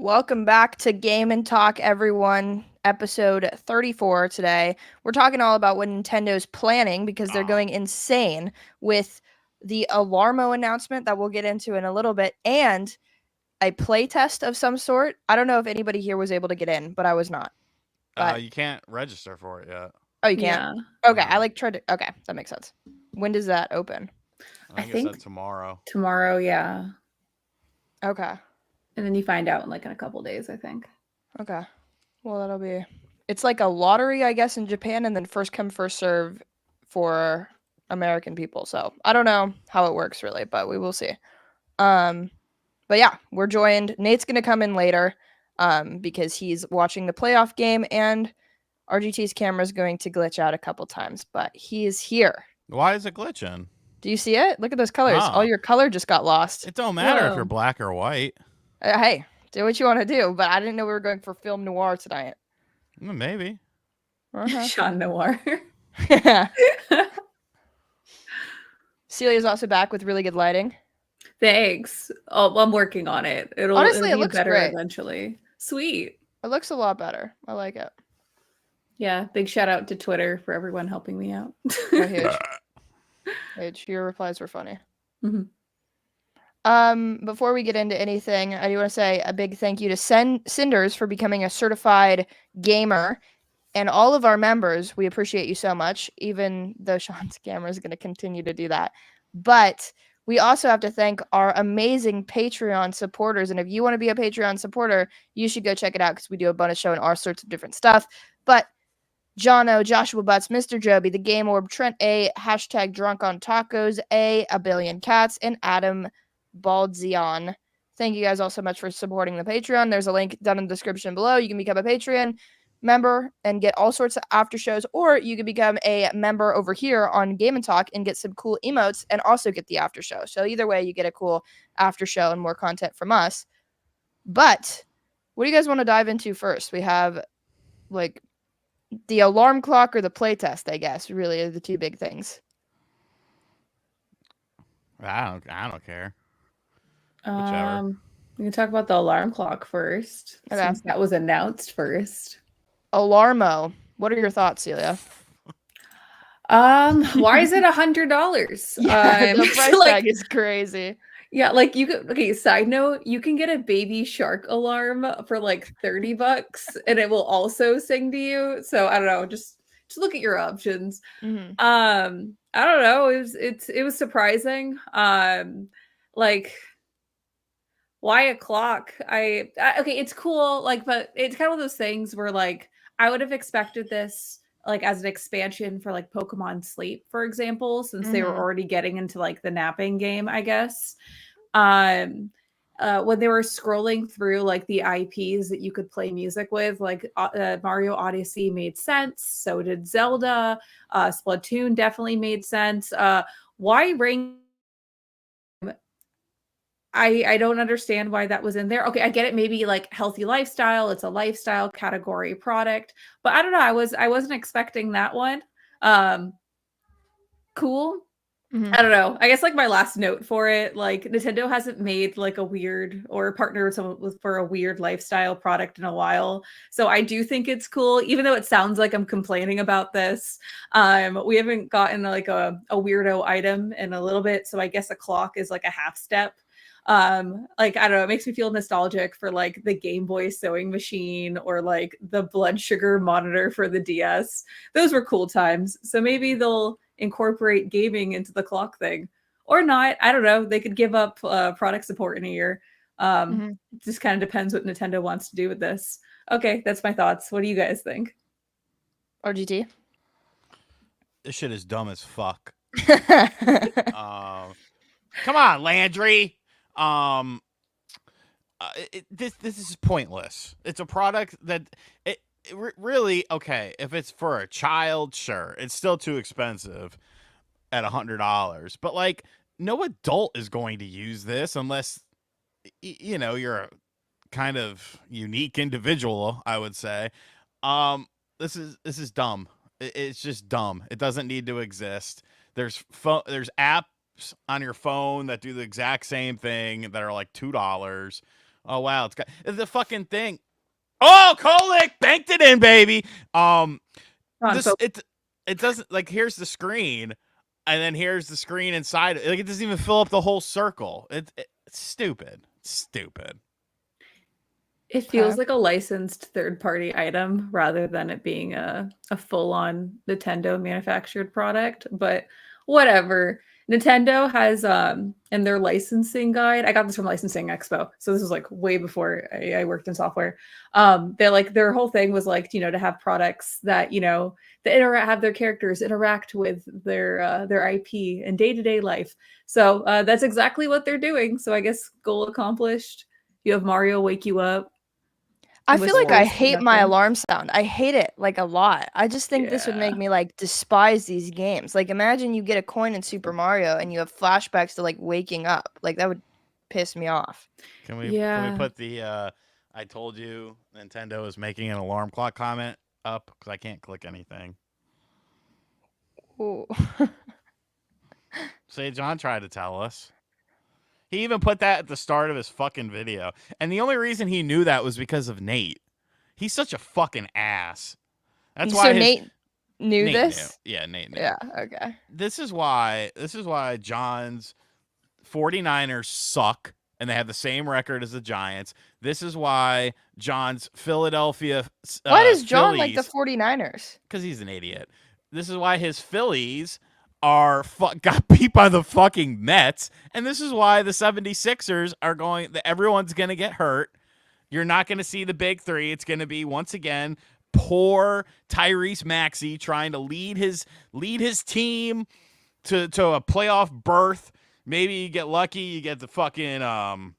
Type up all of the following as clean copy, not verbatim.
Welcome back to Game and Talk, everyone. Episode 34 today. We're talking all about what Nintendo's planning because they're going insane with the Alarmo announcement that we'll get into in a little bit and a playtest of some sort. I don't know if anybody here was able to get in, but I was not. But You can't register for it yet. oh, you can't? Yeah, Okay, No. I tried to. Okay, that makes sense. When does that open? I I think it said think tomorrow. tomorrow, yeah. Okay. And then you find out in a couple days, I think. Okay. Well, that'll be. It's like a lottery, I guess, in Japan, and then first come, first serve for American people. So I don't know how it works really, but we will see. Um, but yeah, we're joined. Nate's gonna come in later, because he's watching the playoff game, and RGT's camera is going to glitch out a couple times, but he is here. Why is it glitching? Do you see it? Look at those colors. All Oh. your color just got lost. It don't matter if Whoa. you're black or white. Hey, do what you want to do, but I didn't know we were going for film noir tonight. Maybe. Uh-huh. Sean Noir. Celia's also back with really good lighting. Thanks. Oh, I'm working on it. Honestly, it'll it be looks better great. eventually. Sweet. It looks a lot better. I like it. Yeah, big shout out to Twitter for everyone helping me out. Oh, huge. Huge. Your replies were funny. Mhm. Before we get into anything, I do want to say a big thank you to Cinders for becoming a certified gamer, and all of our members. We appreciate you so much, even though Sean's camera is going to continue to do that. But we also have to thank our amazing Patreon supporters. And if you want to be a Patreon supporter, you should go check it out because we do a bonus show and all sorts of different stuff. But Jono, Joshua Butts, Mr. Joby, The Game Orb, Trent A, hashtag Drunk on Tacos A Billion Cats, and Adam Baldzion. Thank you guys all so much for supporting the Patreon. There's a link down in the description below. You can become a Patreon member and get all sorts of after shows, or you can become a member over here on Game and Talk and get some cool emotes and also get the after show. So either way, you get a cool after show and more content from us. But what do you guys want to dive into first? We have like the alarm clock or the playtest, I guess, really are the two big things. I don't care. Whichever. We can talk about the alarm clock first, Okay. since that was announced first. Alarmo. What are your thoughts, Celia? Why is it $100? Yeah, the price tag is crazy. Yeah, like you could, okay, side note, you can get a baby shark alarm for like $30 and it will also sing to you. So I don't know, just look at your options. Mm-hmm. I don't know, it was surprising. Like why a clock? Okay, it's cool, like, but it's kind of one of those things where like I would have expected this like as an expansion for like Pokemon Sleep, for example, since they were already getting into like the napping game, I guess. When they were scrolling through like the IPs that you could play music with, like Mario Odyssey made sense, so did Zelda. Splatoon definitely made sense. Why Ring? I don't understand why that was in there. Okay, I get it. Maybe like healthy lifestyle. It's a lifestyle category product, but I don't know. I wasn't expecting that one. Cool. Mm-hmm. I don't know. I guess like my last note for it, like Nintendo hasn't made like a weird or partnered with someone for a weird lifestyle product in a while. So I do think it's cool, even though it sounds like I'm complaining about this. We haven't gotten like a weirdo item in a little bit. So I guess a clock is like a half step. Like I don't know, it makes me feel nostalgic for like the Game Boy sewing machine or like the blood sugar monitor for the DS. Those were cool times. So maybe they'll incorporate gaming into the clock thing or not. I don't know. They could give up product support in a year. It just kind of depends what Nintendo wants to do with this. Okay, that's my thoughts. What do you guys think? RGT. This shit is dumb as fuck. Come on, Landry. This is pointless. It's a product that really, okay, if it's for a child, sure, it's still too expensive at $100. But like, no adult is going to use this unless you know you're a kind of unique individual. I would say, this is dumb. It's just dumb. It doesn't need to exist. There's apps on your phone that do the exact same thing that are like $2. Oh wow, it's got the fucking thing. Oh, Kolick banked it in, baby. This it doesn't like here's the screen, and then here's the screen inside. Like it doesn't even fill up the whole circle. It's stupid. Stupid. It feels like a licensed third-party item rather than it being a full-on Nintendo manufactured product, but whatever. Nintendo has in their licensing guide, I got this from Licensing Expo, so this was like way before I worked in software. They're like their whole thing was like, to have products that, that have their characters interact with their IP in day-to-day life. So that's exactly what they're doing. So I guess goal accomplished. You have Mario wake you up. I feel like I hate my alarm sound. I hate it like a lot. I just think this would make me like despise these games. Like imagine you get a coin in Super Mario and you have flashbacks to like waking up. Like that would piss me off. Can we put the I told you Nintendo is making an alarm clock comment up because I can't click anything. Ooh. Say John tried to tell us. He even put that at the start of his fucking video. And the only reason he knew that was because of Nate. He's such a fucking ass. That's why Nate knew this? Yeah, Nate knew. Yeah, okay. This is why John's 49ers suck and they have the same record as the Giants. This is why John's Philadelphia why does John Phillies, like the 49ers? Because he's an idiot. This is why his Phillies got beat by the fucking Mets, and this is why the 76ers are everyone's going to get hurt. You're not going to see the big three. It's going to be, once again, poor Tyrese Maxey trying to lead his team to a playoff berth. Maybe you get lucky, you get the fucking the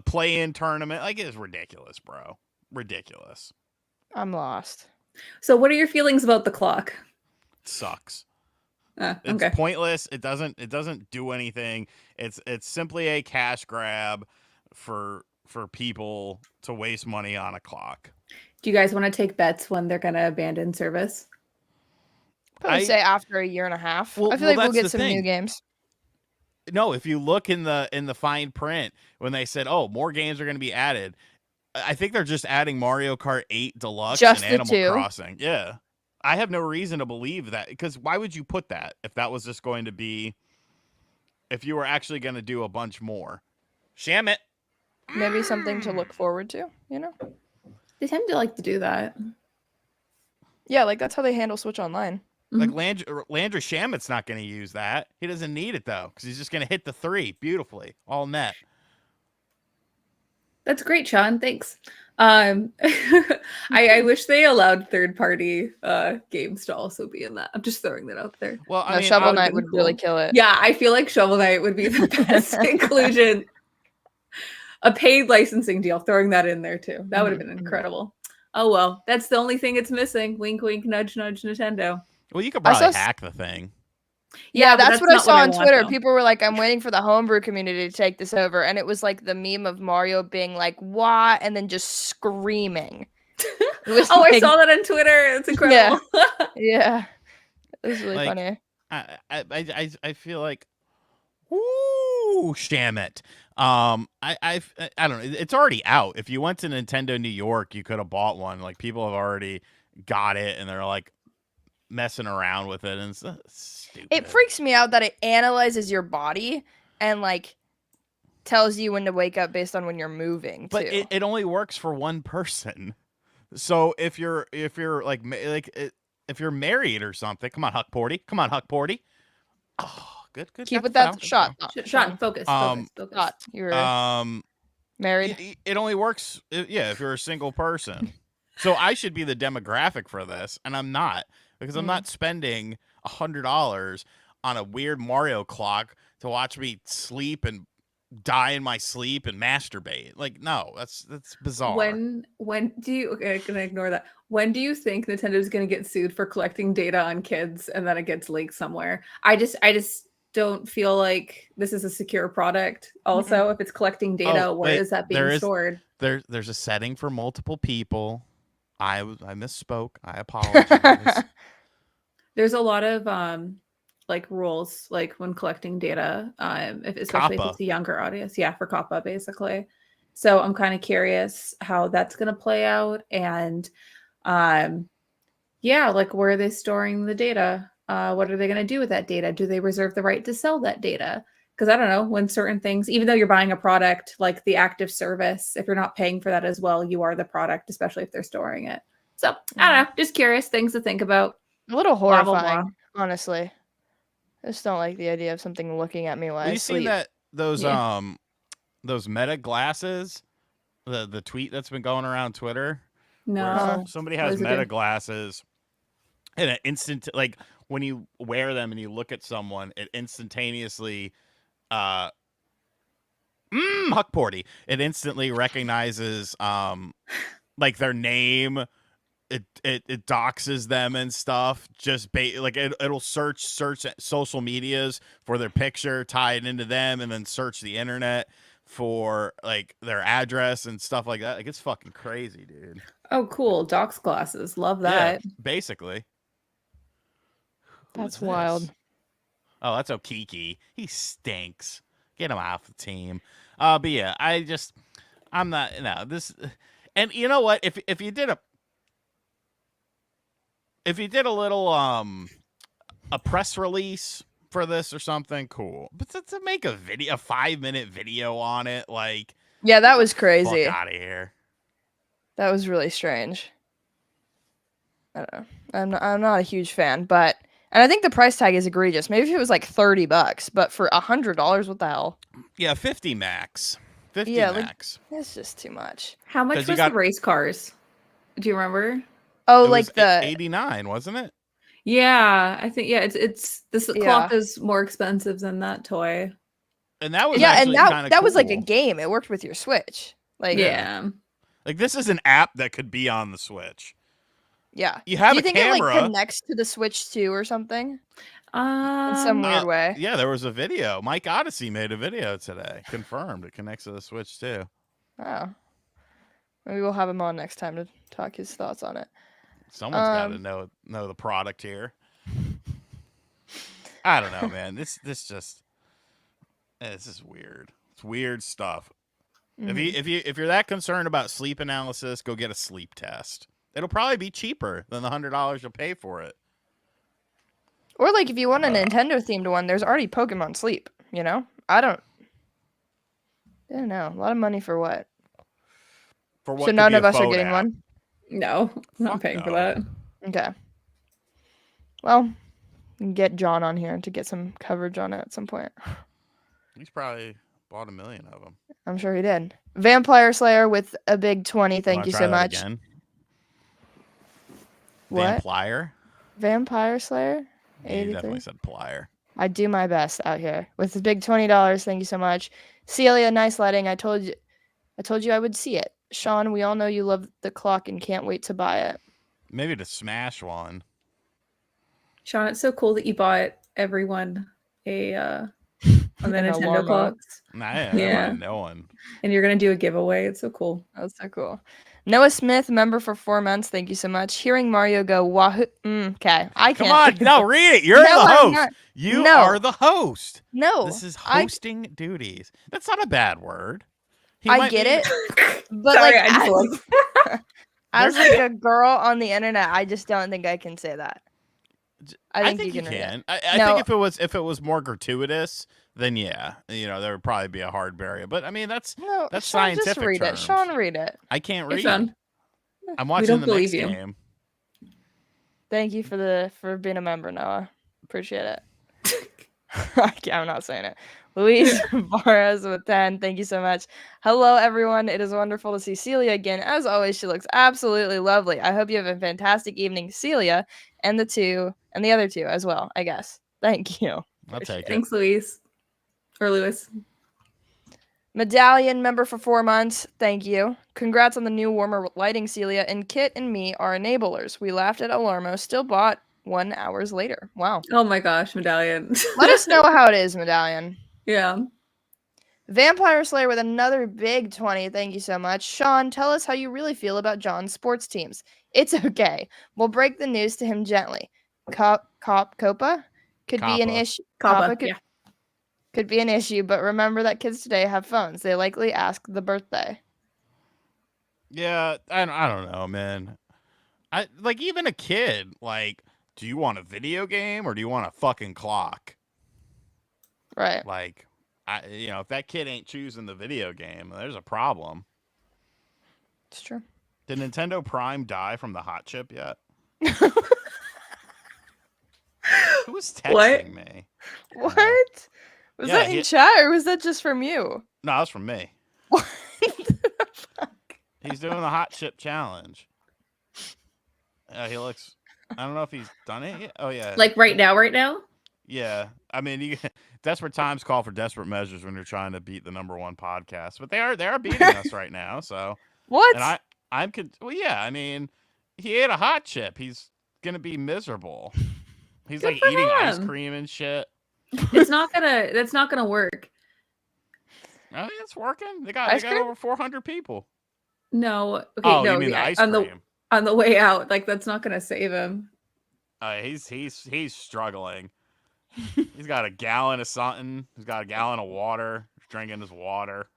play-in tournament. Like, it is ridiculous, bro. Ridiculous. I'm lost. So what are your feelings about the clock? Sucks. Okay. It's pointless. It doesn't do anything. It's simply a cash grab for people to waste money on a clock. Do you guys want to take bets when they're going to abandon service? Probably say after a year and a half. I feel like we'll get some new games. No, if you look in the fine print when they said, "Oh, more games are going to be added," I think they're just adding Mario Kart 8 Deluxe and Animal Crossing. Yeah. I have no reason to believe that, because why would you put that if that was just going to be, if you were actually going to do a bunch more? Sham it. Maybe something to look forward to, They tend to like to do that. Yeah, like that's how they handle Switch Online. Like Landry Shamit's not going to use that. He doesn't need it though, because he's just going to hit the 3 beautifully, all net. That's great, Sean. Thanks. I wish they allowed third-party games to also be in that. I'm just throwing that out there. Well, I mean, Shovel Knight would really kill it. Yeah, I feel like Shovel Knight would be the best inclusion. A paid licensing deal, throwing that in there too. That would have been incredible. Oh well, that's the only thing it's missing. Wink, wink, nudge, nudge, Nintendo. Well, you could probably hack the thing. Yeah, that's what I saw on Twitter. People were like, I'm waiting for the homebrew community to take this over. And it was like the meme of Mario being like, "Wah," and then just screaming. I saw that on Twitter. It's incredible. Yeah. It was really funny. I feel like, ooh, sham it. I don't know. It's already out. If you went to Nintendo New York, you could have bought one. Like, people have already got it, and they're like messing around with it, and it's stupid. It freaks me out that it analyzes your body and like tells you when to wake up based on when you're moving. But it only works for one person. So if you're like if you're married or something, come on, Huck Porty. Oh, good. Keep with that shot. Sean, focus. You're married. It only works, if you're a single person. So I should be the demographic for this, and I'm not, because I'm not spending $100 on a weird Mario clock to watch me sleep and die in my sleep and masturbate. Like, no, that's bizarre. When do you gonna ignore that? When do you think Nintendo's gonna get sued for collecting data on kids and then it gets leaked somewhere? I just don't feel like this is a secure product. Also, if it's collecting data, where is that being stored? There's a setting for multiple people. I misspoke. I apologize. There's a lot of like rules like when collecting data, especially if COPPA. it's a younger audience. Yeah, for COPPA basically. So I'm kind of curious how that's going to play out, and yeah, like where are they storing the data? What are they going to do with that data? Do they reserve the right to sell that data? Because I don't know, when certain things, even though you're buying a product like the active service, if you're not paying for that as well, you are the product, especially if they're storing it. So I don't know, just curious things to think about. A little Blah, blah, horrifying, blah. honestly. I just don't like the idea of something looking at me while Well, I you seen sleep. that Yeah. those Meta glasses? The tweet that's been going around Twitter where No. somebody What has does it Meta do? glasses and an instant like when you wear them and you look at someone, it instantaneously uh Huckporty. It instantly recognizes like their name. It doxes them and stuff. Just like it'll search social medias for their picture, tie it into them, and then search the internet for like their address and stuff like that. Like it's fucking crazy, dude. Oh, cool. Docs glasses. Love Yeah, that. basically. Who is That's this? wild. Oh, that's Okiki. He stinks. Get him off the team. But yeah, I'm not this. And you know what? If you did a little a press release for this or something, cool. But to make a 5-minute video on it, like Yeah, that get the was crazy. Fuck out of here. That was really strange. I don't know. I'm not a huge fan, but and I think the price tag is egregious. Maybe if it was like $30, but for $100, what the hell? Yeah, 50 max. 50 Yeah, like max. that's just too much. How much 'Cause you was got- the race cars? Do you remember? Oh, It was like the 89, wasn't it? Yeah, I think it's this Yeah. clock is more expensive than that toy. And that was yeah, and actually kind of that cool. was like a game. It worked with your Switch. Like Yeah. Like this is an app that could be on the Switch. yeah. You have Do you a think camera. it like connects to the Switch too or something? In some weird way. Yeah, there was a video. Mike Odyssey made a video today. Confirmed it connects to the Switch too. Oh. Maybe we'll have him on next time to talk his thoughts on it. Someone's got to know the product here. I don't know, man. This just this is weird. It's weird stuff. Mhm. If you're that concerned about sleep analysis, go get a sleep test. It'll probably be cheaper than the $100 you'll pay for it. Or like if you want a Nintendo themed one, there's already Pokemon Sleep, you know? I don't know. A lot of money for what? For what So could none be of a us are phone getting app. one? No, I'm not Fuck paying for no. that. Okay. Well, we can get John on here to get some coverage on it at some point. He's probably bought 1 million of them. I'm sure he did. Vampire Slayer with a big 20. Thank Wanna you try so that much. Again? What? Vampire? Vampire Slayer? You 83? definitely said plier. I do my best out here with the big $20. Thank you so much. Celia, nice lighting. I told you I would see it. Sean, we all know you love the clock and can't wait to buy it. Maybe to smash one. Sean, it's so cool that you bought everyone a on the An Nintendo alarmo. I clocks. Yeah. want no one. And you're gonna do a giveaway. It's so cool. That's so cool. Noah Smith, member for 4 months. Thank you so much. Hearing Mario go wahoo. Okay, I Come can't. on, no, read it. You're No, the I'm host. not. You No. are the host. No, This is I hosting duties. That's not a bad word. He I might get be- it, but Sorry, like I just love- as like a girl on the internet, I just don't think I can say that. I think you can. Read it. I No. think if it was more gratuitous, then yeah, there would probably be a hard barrier. But I mean, that's No, that's Sean, scientific just read terms. it. Sean, read it. I can't Hey, read. Sean. I'm We watching don't the believe next you. game. Thank you for being a member, Noah. Appreciate it. I'm not saying it. Luis Barres with 10. Thank you so much. Hello, everyone. It is wonderful to see Celia again. As always, she looks absolutely lovely. I hope you have a fantastic evening, Celia, and the other two as well, I guess. Thank you. I'll take it. Thanks, Louise. Or Lewis. Medallion member for 4 months. Thank you. Congrats on the new warmer lighting, Celia. And Kit and me are enablers. We laughed at Alarmo, still bought 1 hours later. Wow. Oh my gosh, Medallion. Let us know how it is, Medallion. Yeah. Vampire Slayer with another big 20. Thank you so much. Sean, tell us how you really feel about John's sports teams. It's okay. We'll break the news to him gently. Copa? Could be an Kappa. issue. Kappa, Could, yeah. could be an issue, but remember that kids today have phones. They likely ask the birthday. Yeah, I don't know, man. I like even a kid. Like, do you want a video game or do you want a fucking clock? Right. Like, if that kid ain't choosing the video game, there's a problem. It's true. Did Nintendo Prime die from the hot chip yet? Who was texting me? What? Was Yeah, that in chat or was that just from you? No, that's from me. What the fuck? He's doing the hot chip challenge. He looks. I don't know if he's done it yet. Oh yeah. Like right now? Yeah, I mean, desperate times call for desperate measures when you're trying to beat the #1 podcast. But they are beating us right now. So What? and well, yeah. I mean, he ate a hot chip. He's gonna be miserable. He's Good like for eating ice him. cream and shit. That's not gonna work. I think it's working. They got Ice cream? over 400 people. No. Okay, Oh, no, you mean the yeah. ice on cream? the way out, like that's not gonna save him. He's struggling. He's got a gallon of something. He's got a gallon of water. He's drinking his water.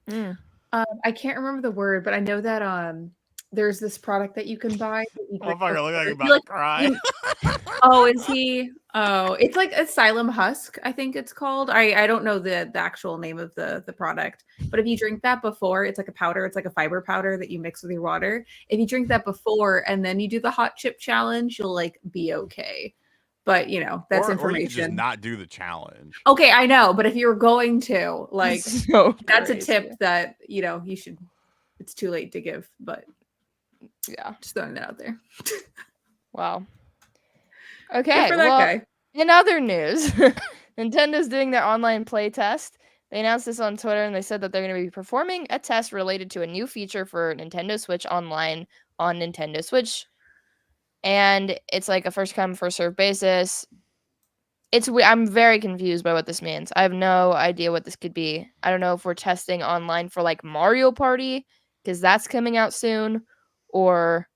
Mm. I can't remember the word, but I know that there's this product that you can buy. That you drink Motherfucker look like he's before. about to cry. Oh, is he? Oh, it's like Asylum Husk, I think it's called. I don't know the actual name of the product, but if you drink that before, it's like a powder. It's like a fiber powder that you mix with your water. If you drink that before and then you do the hot chip challenge, you'll like be okay. But that's or information. you could just not do the challenge. Okay, I know, but if you're going to, like, So that's a crazy. tip that you should. It's too late to give, but Yeah. just throwing that out there. Wow. Good Okay. for that Well, guy. in other news, Nintendo's doing their online play test. They announced this on Twitter and they said that they're going to be performing a test related to a new feature for Nintendo Switch Online on Nintendo Switch. And it's like a first come, first serve basis. I'm very confused by what this means. I have no idea what this could be. I don't know if we're testing online for like Mario Party because that's coming out soon, or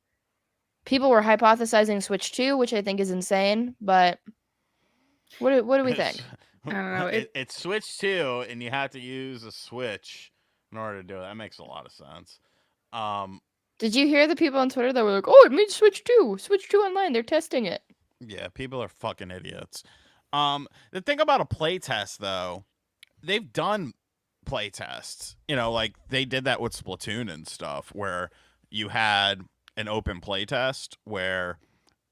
people were hypothesizing Switch 2, which I think is insane. But what do we think? I don't know. It's Switch 2, and you have to use a Switch in order to do it. That makes a lot of sense. Did you hear the people on Twitter that were like, "Oh, it means Switch 2, Switch 2 online. They're testing it." Yeah, people are fucking idiots. The thing about a playtest, though, they've done playtests. Like they did that with Splatoon and stuff, where you had an open playtest where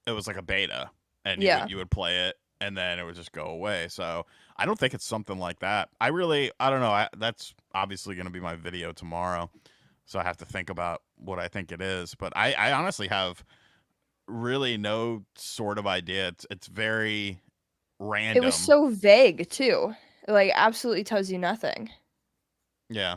it was like a beta, and you would play it, and then it would just go away. So I don't think it's something like that. I don't know. That's obviously going to be my video tomorrow, so I have to think about what I think it is. But I honestly have really no sort of idea. It's very random. It was so vague too. It like absolutely tells you nothing. Yeah.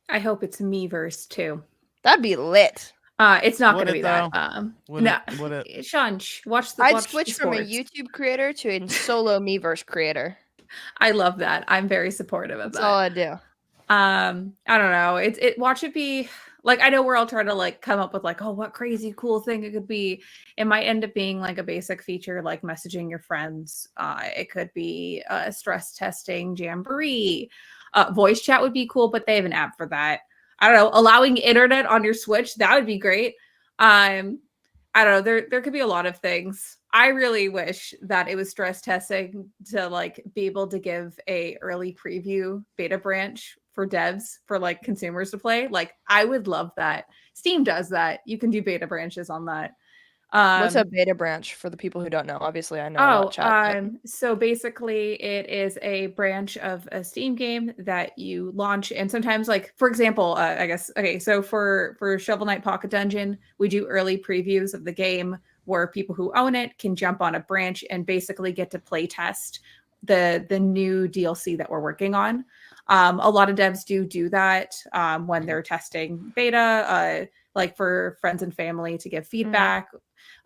I hope it's Miiverse too. That'd be lit. It's not Would going to it, be that. though? Would it? Sean, watch the. I'd watch switch from a sports. YouTube creator to a solo Miiverse creator. I love that. I'm very supportive of That's that. all I do. I don't know. Watch it be like, I know we're all trying to like come up with like, oh, what crazy cool thing it could be. It might end up being like a basic feature like messaging your friends. It could be stress testing Jamboree. Voice chat would be cool, but they have an app for that. I don't know, allowing internet on your Switch, that would be great. I don't know, there could be a lot of things. I really wish that it was stress testing to like be able to give a early preview beta branch for devs for like consumers to play. Like I would love that. Steam does that. You can do beta branches on that. What's a beta branch for the people who don't know? Obviously, I know about chat. So basically, it is a branch of a Steam game that you launch, and sometimes, like for example, I guess okay. So for Shovel Knight Pocket Dungeon, we do early previews of the game where people who own it can jump on a branch and basically get to play test the new DLC that we're working on. A lot of devs do that when they're testing beta, like for friends and family to give feedback.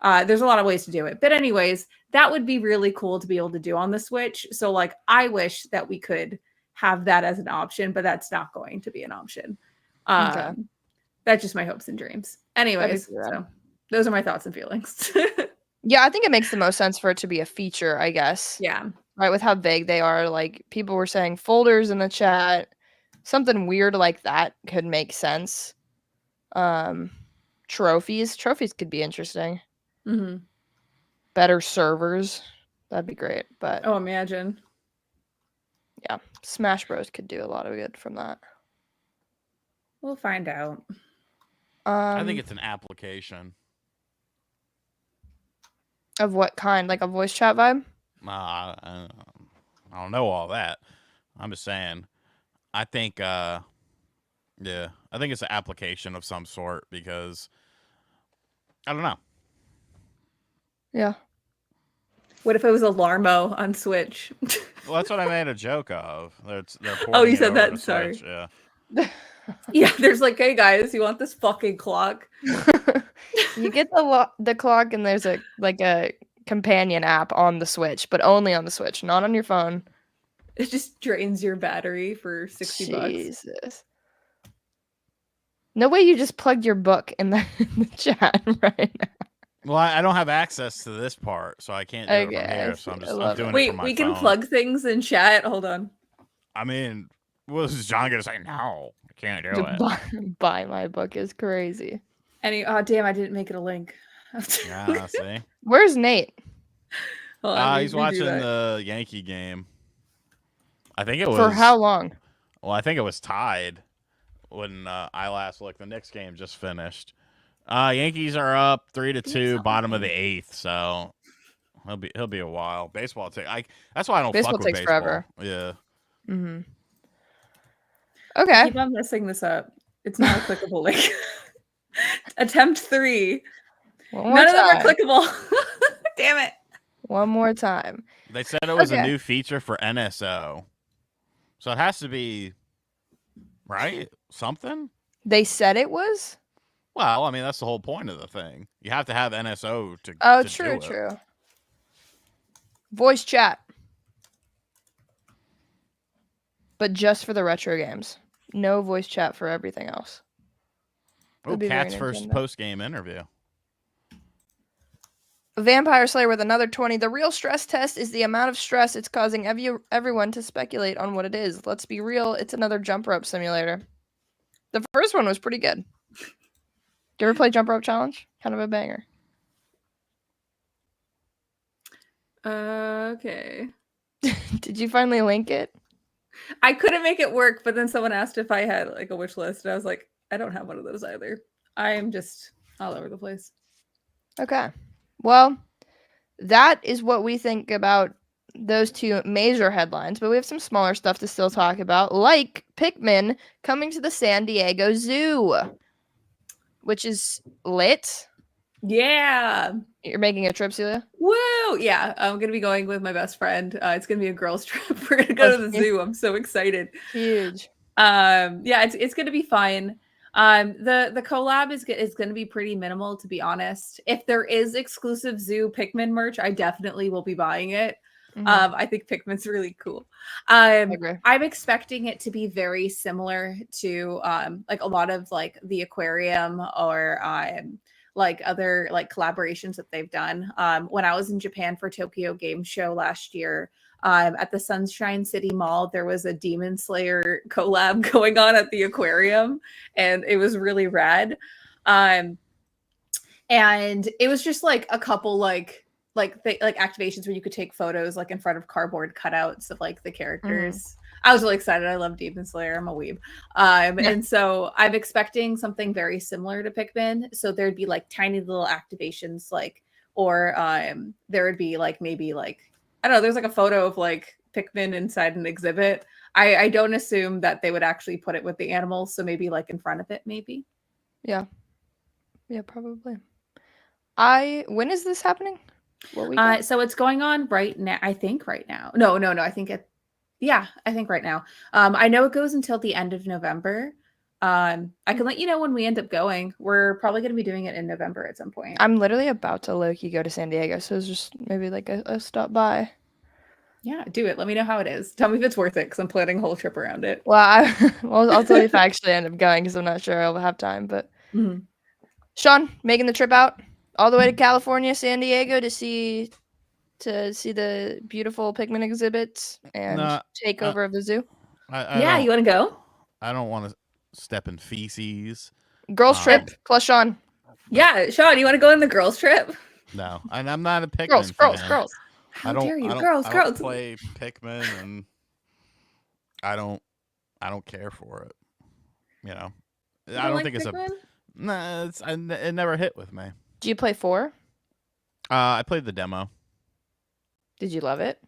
There's a lot of ways to do it. But anyways, that would be really cool to be able to do on the Switch. So like, I wish that we could have that as an option, but that's not going to be an option. That's just my hopes and dreams. Anyways, so those are my thoughts and feelings. Yeah, I think it makes the most sense for it to be a feature, I guess. Yeah. Right, with how vague they are. Like, people were saying folders in the chat. Something weird like that could make sense. Trophies. Trophies could be interesting. Mm-hmm. Better servers. That'd be great. But Oh, imagine. yeah, Smash Bros could do a lot of good from that. We'll find out. I think it's an application. Of what kind? Like a voice chat vibe? I don't know all that. I'm just saying. I think, I think it's an application of some sort because I don't know. Yeah. What if it was alarmo on Switch? Well, that's what I made a joke of. They're Oh, porting you it said over that? to Sorry. Switch, yeah. Yeah, there's like, hey guys, you want this fucking clock? You get the clock, and there's a companion app on the Switch, but only on the Switch, not on your phone. It just drains your battery for $60. Jesus. No way you just plugged your book in the chat right now. Well, I don't have access to this part, so I can't do it Okay, from I here. see. So I'm I just love I'm doing it. it Wait, from my we phone. can plug things in chat. Hold on. I mean, what is John gonna say? No, I can't do it. Buy my book is crazy. Oh damn, I didn't make it a link. Yeah, see. Where's Nate? Hold on, He's redo watching that. the Yankee game. I think it was For how long? Well, I think it was tied when I last looked. The Knicks game just finished. Yankees are up 3-2, bottom of the 8th. So he'll be a while. Baseball that's why I don't Baseball fuck with takes baseball. forever. Yeah. Mm-hmm. I Okay. keep on messing this up. It's not a clickable link. Attempt 3. One more None of them are time. clickable. Damn it. One more time. They said it was a Okay. new feature for NSO. So it has to be right? Something? They said it was? Well, I mean, that's the whole point of the thing. You have to have NSO to Oh, to true, do it. true. Voice chat. But just for the retro games. No voice chat for everything else. Oh, That'd be very Cat's first Nintendo. post-game interview. Vampire Slayer with another 20. The real stress test is the amount of stress it's causing everyone to speculate on what it is. Let's be real, it's another jump rope simulator. The first one was pretty good. Did you ever play Jump Rope Challenge? Kind of a banger. Okay. Did you finally link it? I couldn't make it work, but then someone asked if I had like a wish list, and I was like, I don't have one of those either. I am just all over the place. Okay. Well, that is what we think about those two major headlines, but we have some smaller stuff to still talk about, like Pikmin coming to the San Diego Zoo, which is lit. Yeah. You're making a trip, Celia? Woo! Yeah, I'm gonna be going with my best friend. It's gonna be a girls' trip. We're gonna go to the zoo. I'm so excited. Huge. Yeah, it's gonna be fun. The collab is gonna be pretty minimal, to be honest. If there is exclusive zoo Pikmin merch, I definitely will be buying it. Mhm. I think Pikmin's really cool. I agree. I'm expecting it to be very similar to like a lot of like the aquarium or like other like collaborations that they've done. When I was in Japan for Tokyo Game Show last year, at the Sunshine City Mall, there was a Demon Slayer collab going on at the aquarium, and it was really rad. And it was just like a couple like activations where you could take photos like in front of cardboard cutouts of like the characters. I was really excited. I love Demon Slayer. I'm a weeb. And so I'm expecting something very similar to Pikmin. So there'd be like tiny little activations, like, or there would be like maybe like, I don't know, there's like a photo of like Pikmin inside an exhibit. I don't assume that they would actually put it with the animals. So maybe like in front of it, maybe. Yeah. Yeah, probably. When is this happening? What weekend? So it's going on right now. I think right now. No. I think I think right now. I know it goes until the end of November. I can let you know when we end up going. We're probably going to be doing it in November at some point. I'm literally about to low-key go to San Diego, so it's just maybe like a stop by. Yeah, do it. Let me know how it is. Tell me if it's worth it, because I'm planning a whole trip around it. Well, I'll tell you if I actually end up going, because I'm not sure I'll have time. But Sean, making the trip out? all the way to California, San Diego to see the beautiful Pikmin exhibits and No, takeover of the zoo. I Yeah, don't. you want to go? I don't want to step in feces. Girls trip plus Sean. Yeah, Sean, you want to go on the girls trip? No, and I'm not a Pikmin Girls, girls, fan. girls. How dare you, girls, I girls? don't play Pikmin, and I don't care for it. You know, You I don't like think it's Pikmin? Nah, it never hit with me. Do you play 4? I played the demo. Did you love it?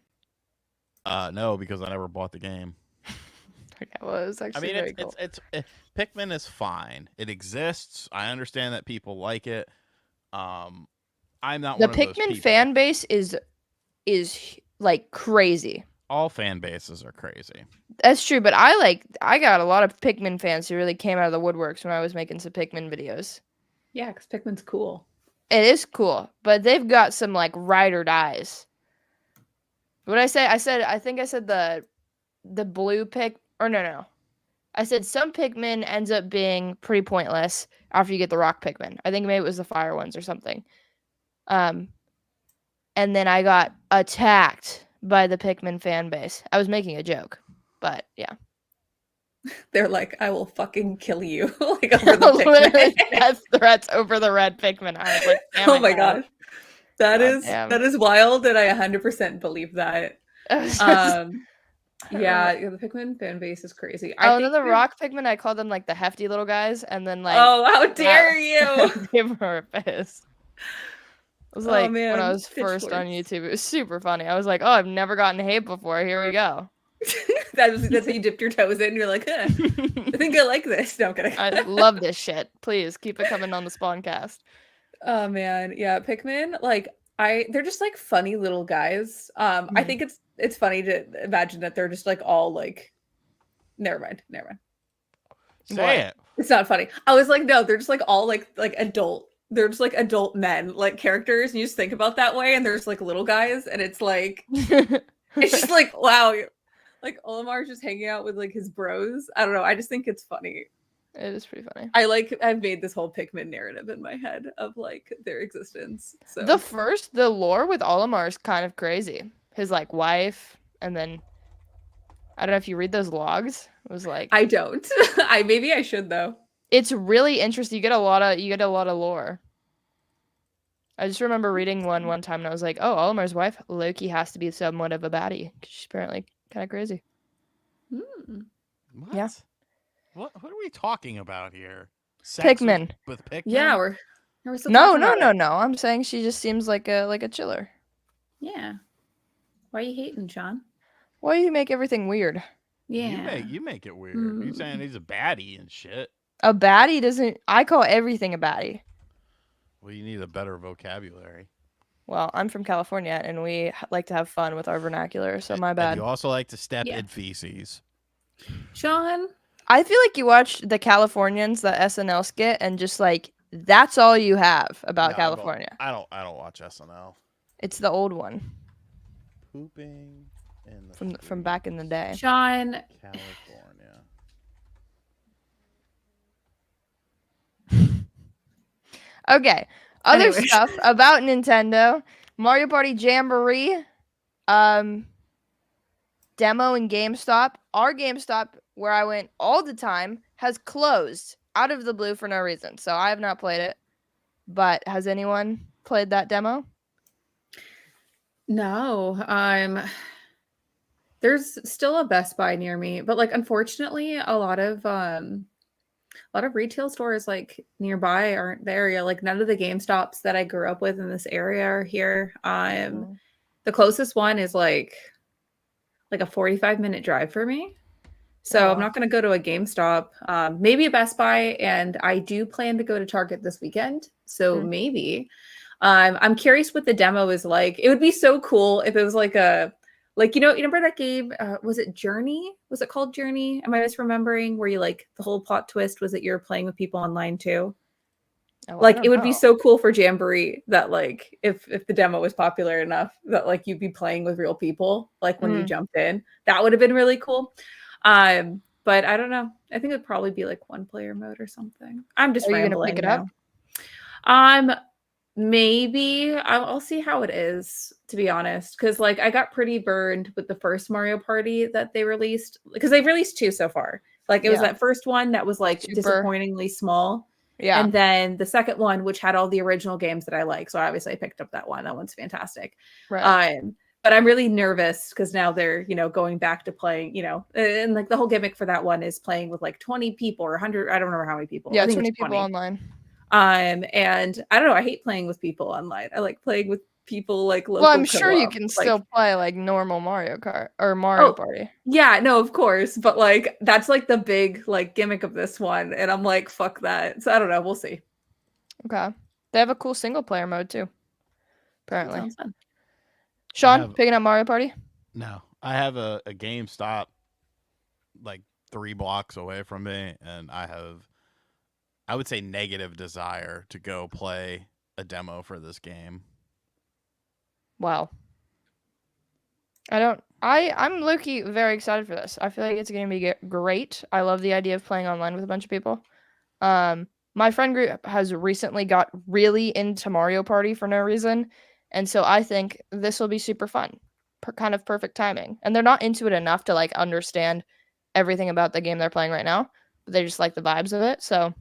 No, because I never bought the game. Okay, well, it was actually very cool. Pikmin is fine. It exists. I understand that people like it. I'm not The one of those Pikmin people. fan base is like crazy. All fan bases are crazy. That's true, but I got a lot of Pikmin fans who really came out of the woodworks when I was making some Pikmin videos. Yeah, because Pikmin's cool. It is cool, but they've got some like ride or dies. What did I say? I think I said the blue pick or no. I said some Pikmin ends up being pretty pointless after you get the rock Pikmin. I think maybe it was the fire ones or something. And then I got attacked by the Pikmin fan base. I was making a joke, but yeah. They're like, I will fucking kill you, like over the Literally Pikmin. death threats over the red Pikmin. I was like, damn Oh it, my guys. gosh, that God is damn. wild, and I 100% believe that. It was just- I don't Yeah, remember. the Pikmin fan base is crazy. Oh, and then the rock Pikmin, I called them like the hefty little guys, and then like, Oh, how dare you! people were pissed. It was Oh, like when I man, was first on pitchforks. YouTube. It was super funny. I was like, "Oh, I've never gotten hate before. Here we go." that's how you dipped your toes in. You're like, I think I like this. No, I'm kidding. I love this shit. Please keep it coming on the Spawncast. Oh man, yeah, Pikmin, like they're just like funny little guys. I Mhm. think it's funny to imagine that they're just like all like never mind. Say What? it. It's not funny. I was like, no, they're just like all like adult. They're just like adult men, like characters, and you just think about that way, and there's like little guys, and it's like it's just like wow, like Olimar's just hanging out with like his bros. I don't know. I just think it's funny. It is pretty funny. I've made this whole Pikmin narrative in my head of like their existence. So The lore with Olimar is kind of crazy. His like wife, and then I don't know if you read those logs. It was like I don't. Maybe I should though. it's really interesting. You get a lot of lore. I just remember reading one time, and I was like, "Oh, Olimar's wife, Loki, has to be somewhat of a baddie. 'Cause she's apparently kind of crazy." Hmm. What? Yeah. What are we talking about here? Sex Pikmin. with Pikmin? Yeah, we're still No, talking about it. no. I'm saying she just seems like a chiller. Yeah. Why are you hating, Sean? Why do you make everything weird? Yeah. You make it weird. You saying he's a baddie and shit. A baddie doesn't. I call everything a baddie. Well, you need a better vocabulary. Well, I'm from California, and we like to have fun with our vernacular. So my And bad. you also like to step Yeah. in feces. Sean, I feel like you watch the Californians, the SNL skit, and just like that's all you have about No, California. I don't watch SNL. It's the old one Pooping in the from streets, back in the day. Sean, California. Okay. Other Anyway. stuff about Nintendo: Mario Party Jamboree, demo in GameStop. Our GameStop, where I went all the time, has closed out of the blue for no reason. So I have not played it. But has anyone played that demo? no. There's still a Best Buy near me, but like unfortunately, a lot of retail stores like nearby aren't there. Yeah, like none of the GameStops that I grew up with in this area are here. The closest one is like a 45-minute drive for me. So Oh, I'm wow. not going to go to a GameStop, maybe a Best Buy, and I do plan to go to Target this weekend. So maybe. I'm curious what the demo is like. It would be so cool if it was like a, like, you remember that game? Was it Journey? Was it called Journey? Am I misremembering? Where you like the whole plot twist was that you're playing with people online too? Oh, I Like don't it would be know. so cool for Jamboree that like if the demo was popular enough that like you'd be playing with real people like when you jumped in. That would have been really cool. But I don't know. I think it'd probably be like one player mode or something. I'm just Are you gonna rambling pick it now. up? Maybe I'll see how it is, to be honest, because like I got pretty burned with the first Mario Party that they released, because they've released two so far. Like it was Yeah. that first one that was like Super. disappointingly small, Yeah. and then the second one, which had all the original games that I like. So obviously I picked up that one. That one's fantastic. Right. But I'm really nervous because now they're, going back to playing, and like the whole gimmick for that one is playing with like 20 people or 100. I don't remember how many people. Yeah, I think 20 it's people 20. online. And I don't know. I hate playing with people online. I like playing with people like local. Well, I'm sure you co-op. can Like, still play like normal Mario Kart or Mario Party. yeah, no, of course. But like that's like the big like gimmick of this one. And I'm like, fuck that. So I don't know. We'll see. Okay. They have a cool single player mode too. Apparently. Sounds fun. Sean, picking up Mario Party? No. I have a GameStop like 3 blocks away from me, and I would say negative desire to go play a demo for this game. Wow. I'm low-key very excited for this. I feel like it's going to be great. I love the idea of playing online with a bunch of people. My friend group has recently got really into Mario Party for no reason, and so I think this will be super fun. Kind of perfect timing. And they're not into it enough to like understand everything about the game they're playing right now, but they just like the vibes of it. So,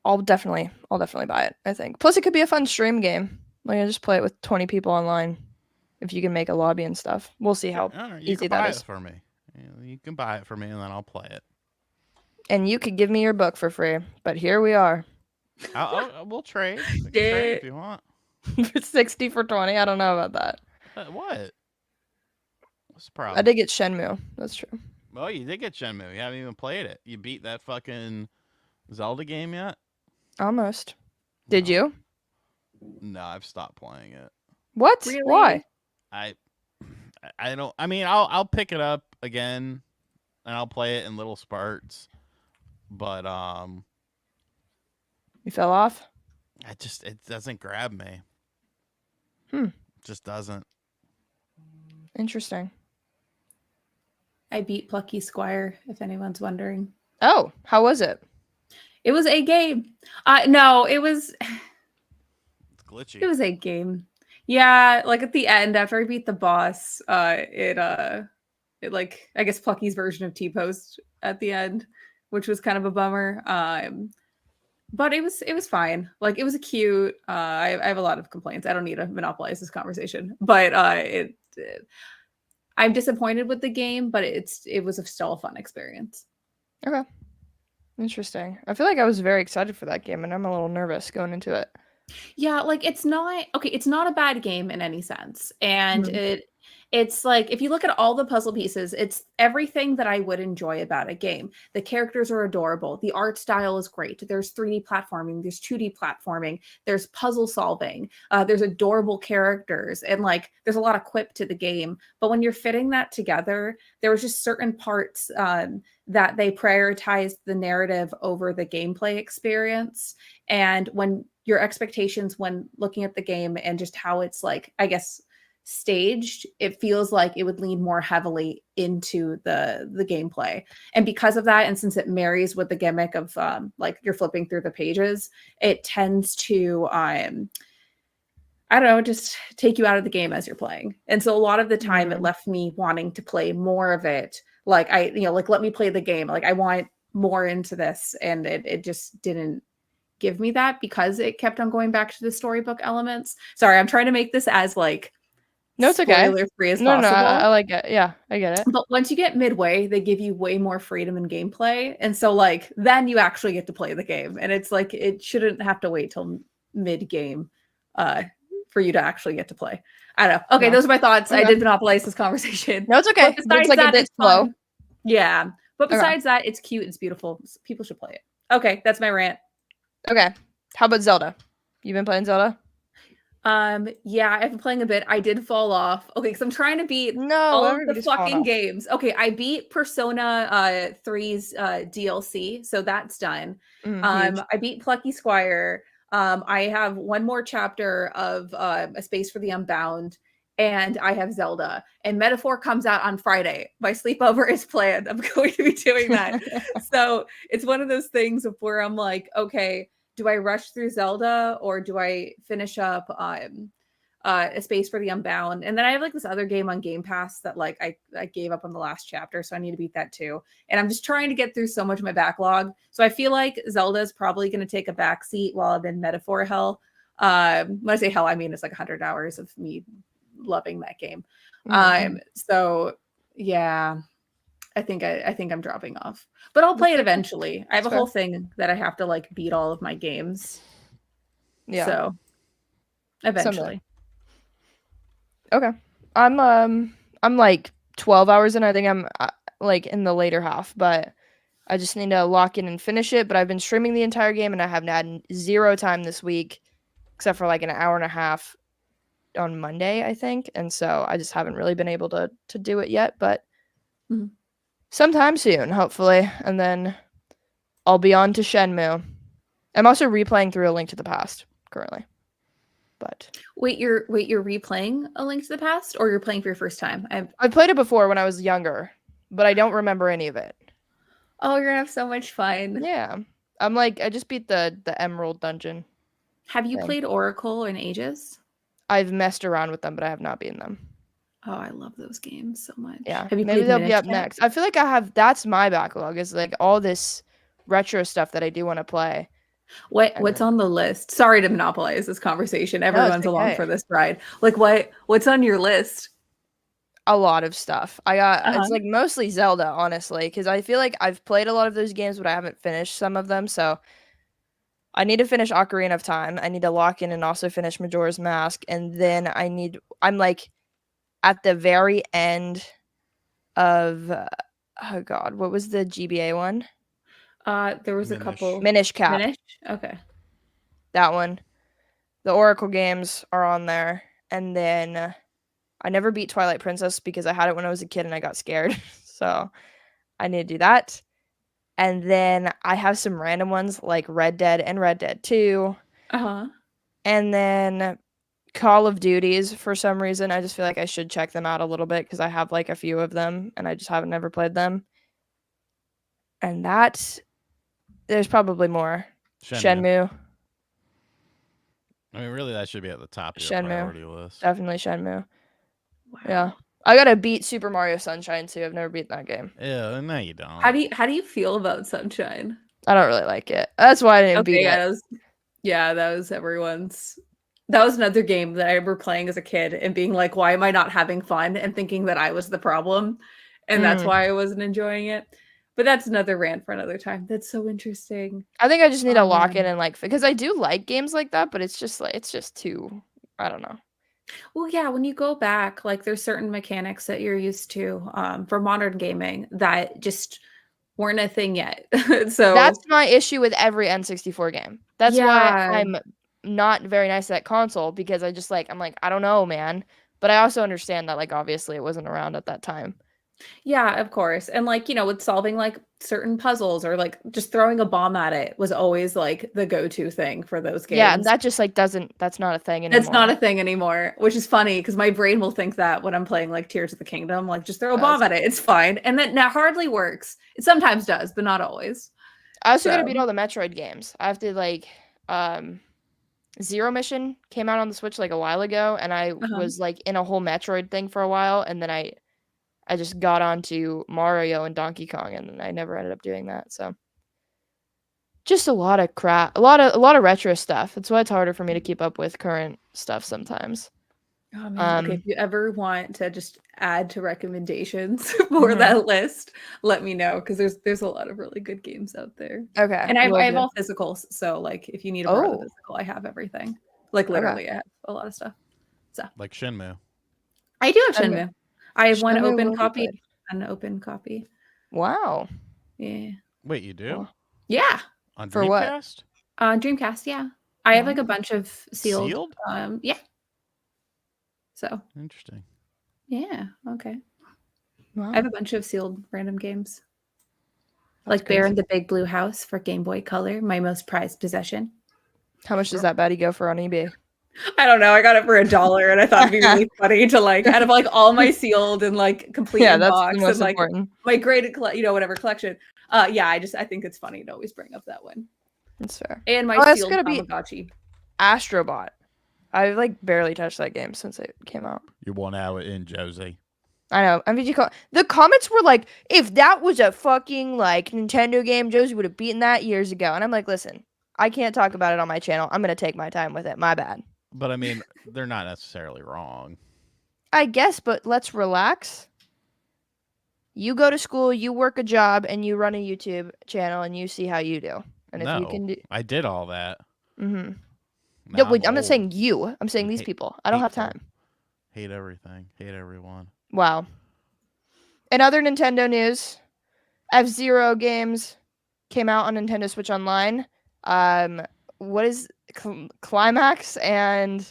I'll definitely buy it, I think. Plus it could be a fun stream game. Like I just play it with 20 people online if you can make a lobby and stuff. We'll see how easy that is. It for me. You can buy it for me and then I'll play it. And you could give me your book for free, but here we are. We'll trade. We can trade if you want. 60 for 20. I don't know about that. What? What's the problem? I did get Shenmue. That's true. Oh, you did get Shenmue. You haven't even played it. You beat that fucking Zelda game yet? Almost. Did you? No, I've stopped playing it. What? Really? Why? I don't. I mean, I'll pick it up again, and I'll play it in little spurts. But You fell off? it doesn't grab me. It just doesn't. Interesting. I beat Plucky Squire, if anyone's wondering. Oh, how was it? It was a game. No, it was. It's glitchy. It was a game. Yeah, like at the end, after I beat the boss, it like I guess Plucky's version of T-Post at the end, which was kind of a bummer. But it was fine. Like it was cute. I have a lot of complaints. I don't need to monopolize this conversation, but I'm disappointed with the game, but it was still a fun experience. Okay. Interesting. I feel like I was very excited for that game, and I'm a little nervous going into it. Yeah, like it's not a bad game in any sense. And it's like if you look at all the puzzle pieces, it's everything that I would enjoy about a game. The characters are adorable. The art style is great. There's 3D platforming, there's 2D platforming, there's puzzle solving, there's adorable characters, and like there's a lot of quip to the game. But when you're fitting that together, there was just certain parts that they prioritized the narrative over the gameplay experience. And when your expectations when looking at the game and just how it's like, I guess, staged, it feels like it would lean more heavily into the gameplay. And because of that, and since it marries with the gimmick of like you're flipping through the pages, it tends to I don't know, just take you out of the game as you're playing. And so a lot of the time it left me wanting to play more of it. Like like let me play the game. Like I want more into this. And it just didn't give me that because it kept on going back to the storybook elements. Sorry, I'm trying to make this as like it's okay. Spoiler-free as possible. No, I like it. Yeah, I get it. But once you get midway, they give you way more freedom in gameplay. And so like then you actually get to play the game. And it's like it shouldn't have to wait till mid-game for you to actually get to play. I don't know. Okay, those are my thoughts. Okay. I did monopolize this conversation. No, it's okay. It's like a bit slow. Yeah. But besides that, it's cute. It's beautiful. People should play it. Okay, that's my rant. Okay. How about Zelda? You been playing Zelda? Yeah, I've been playing a bit. I did fall off. Okay, because I'm trying to beat all of the fucking games. Okay, I beat Persona 3's DLC, so that's done. I beat Plucky Squire. I have one more chapter of A Space for the Unbound, and I have Zelda. And Metaphor comes out on Friday. My sleepover is planned. I'm going to be doing that. So it's one of those things where I'm like, okay, do I rush through Zelda or do I finish up A Space for the Unbound? And then I have like this other game on Game Pass that like I gave up on the last chapter, so I need to beat that too. And I'm just trying to get through so much of my backlog. So I feel like Zelda is probably going to take a back seat while I'm in Metaphor hell. When I say hell, I mean it's like 100 hours of me loving that game. So yeah, I think I'm dropping off, but I'll play it eventually. I have a whole thing that I have to like beat all of my games. Yeah. So eventually. Okay. I'm like 12 hours in. I think I'm like in the later half, but I just need to lock in and finish it. But I've been streaming the entire game and I have had 0 time this week, except for like an hour and a half on Monday, I think. And so I just haven't really been able to do it yet, but sometime soon, hopefully. And then I'll be on to Shenmue. I'm also replaying through A Link to the Past currently. But wait, you're replaying A Link to the Past, or you're playing for your first time? I've played it before when I was younger, but I don't remember any of it. Oh, you're gonna have so much fun. Yeah. I'm like, I just beat the Emerald Dungeon. Have you played Oracle in ages? I've messed around with them, but I have not beaten them. Oh, I love those games so much. Yeah. Have you Maybe played they'll Minish be up yet? next. I feel like that's my backlog, is like all this retro stuff that I do want to play. What's on the list? Sorry to monopolize this conversation. Everyone's along for this ride. Like what's on your list? A lot of stuff. I got it's like mostly Zelda, honestly, because I feel like I've played a lot of those games, but I haven't finished some of them. So I need to finish Ocarina of Time. I need to lock in and also finish Majora's Mask, and then I'm like at the very end of oh god, what was the GBA one? There was a couple. Minish Cap. Minish? Okay. That one. The Oracle games are on there. And then I never beat Twilight Princess because I had it when I was a kid and I got scared. So I need to do that. And then I have some random ones like Red Dead and Red Dead 2. And then Call of Duties, for some reason. I just feel like I should check them out a little bit because I have like a few of them and I just haven't never played them. And there's probably more. Shenmue. I mean, really, that should be at the top of your priority list. Definitely Shenmue. Wow. Yeah. I gotta beat Super Mario Sunshine too. I've never beaten that game. Yeah, no, you don't. How do you feel about Sunshine? I don't really like it. That's why I didn't beat it. That was everyone's. That was another game that I remember playing as a kid and being like, why am I not having fun? And thinking that I was the problem. And that's why I wasn't enjoying it. But that's another rant for another time. That's so interesting. I think I just need to lock in and like, because I do like games like that, but it's just too, I don't know. Well, yeah, when you go back, like there's certain mechanics that you're used to for modern gaming that just weren't a thing yet. So that's my issue with every N64 game. That's why I'm not very nice at that console, because I'm like, I don't know, man. But I also understand that like obviously it wasn't around at that time. Yeah, of course. And like, with solving like certain puzzles or like just throwing a bomb at it was always like the go-to thing for those games. Yeah, and that just like that's not a thing anymore. It's not a thing anymore, which is funny because my brain will think that when I'm playing like Tears of the Kingdom, like just throw a bomb at it, it's fine. And that hardly works. It sometimes does, but not always. I also gotta beat all the Metroid games. I have to like Zero Mission came out on the Switch like a while ago, and I was like in a whole Metroid thing for a while, and then I just got onto Mario and Donkey Kong, and I never ended up doing that. So just a lot of crap, a lot of retro stuff. That's why it's harder for me to keep up with current stuff sometimes. Oh man, okay. If you ever want to just add to recommendations for that list, let me know, because there's a lot of really good games out there. Okay. And I have all physicals, so like if you need a borrow the physical, I have everything. Like literally, I have a lot of stuff. So like Shenmue. I do have Shenmue. I have one open copy. An open copy. Wow. Yeah. Wait, you do? Cool. Yeah. On Dreamcast? For what? On Dreamcast, yeah. I have like a bunch of sealed. Sealed? Yeah. So. Interesting. Yeah. Okay. Wow. I have a bunch of sealed random games. That's like Bear in the Big Blue House for Game Boy Color, my most prized possession. How much does that baddie go for on eBay? I don't know. I got it for $1, and I thought it'd be really funny to like out of like all my sealed and like complete box and like my graded whatever collection. I think it's funny to always bring up that one. That's fair. And my Oh, that's sealed gonna be Tamagotchi. Astrobot. I like barely touched that game since it came out. You 1 hour in, Josie. I know. The comments were like, if that was a fucking like Nintendo game, Josie would have beaten that years ago. And I'm like, listen, I can't talk about it on my channel. I'm gonna take my time with it. My bad. But I mean, they're not necessarily wrong. I guess, but let's relax. You go to school, you work a job, and you run a YouTube channel, and you see how you do. And if you No, can do, I did all that. mm-hmm. Now No, wait, I'm not old saying you. I'm saying and these people. I don't have hateful. time. Hate everything. Hate everyone. Wow. In other Nintendo news, F-Zero games came out on Nintendo Switch Online. What is Climax and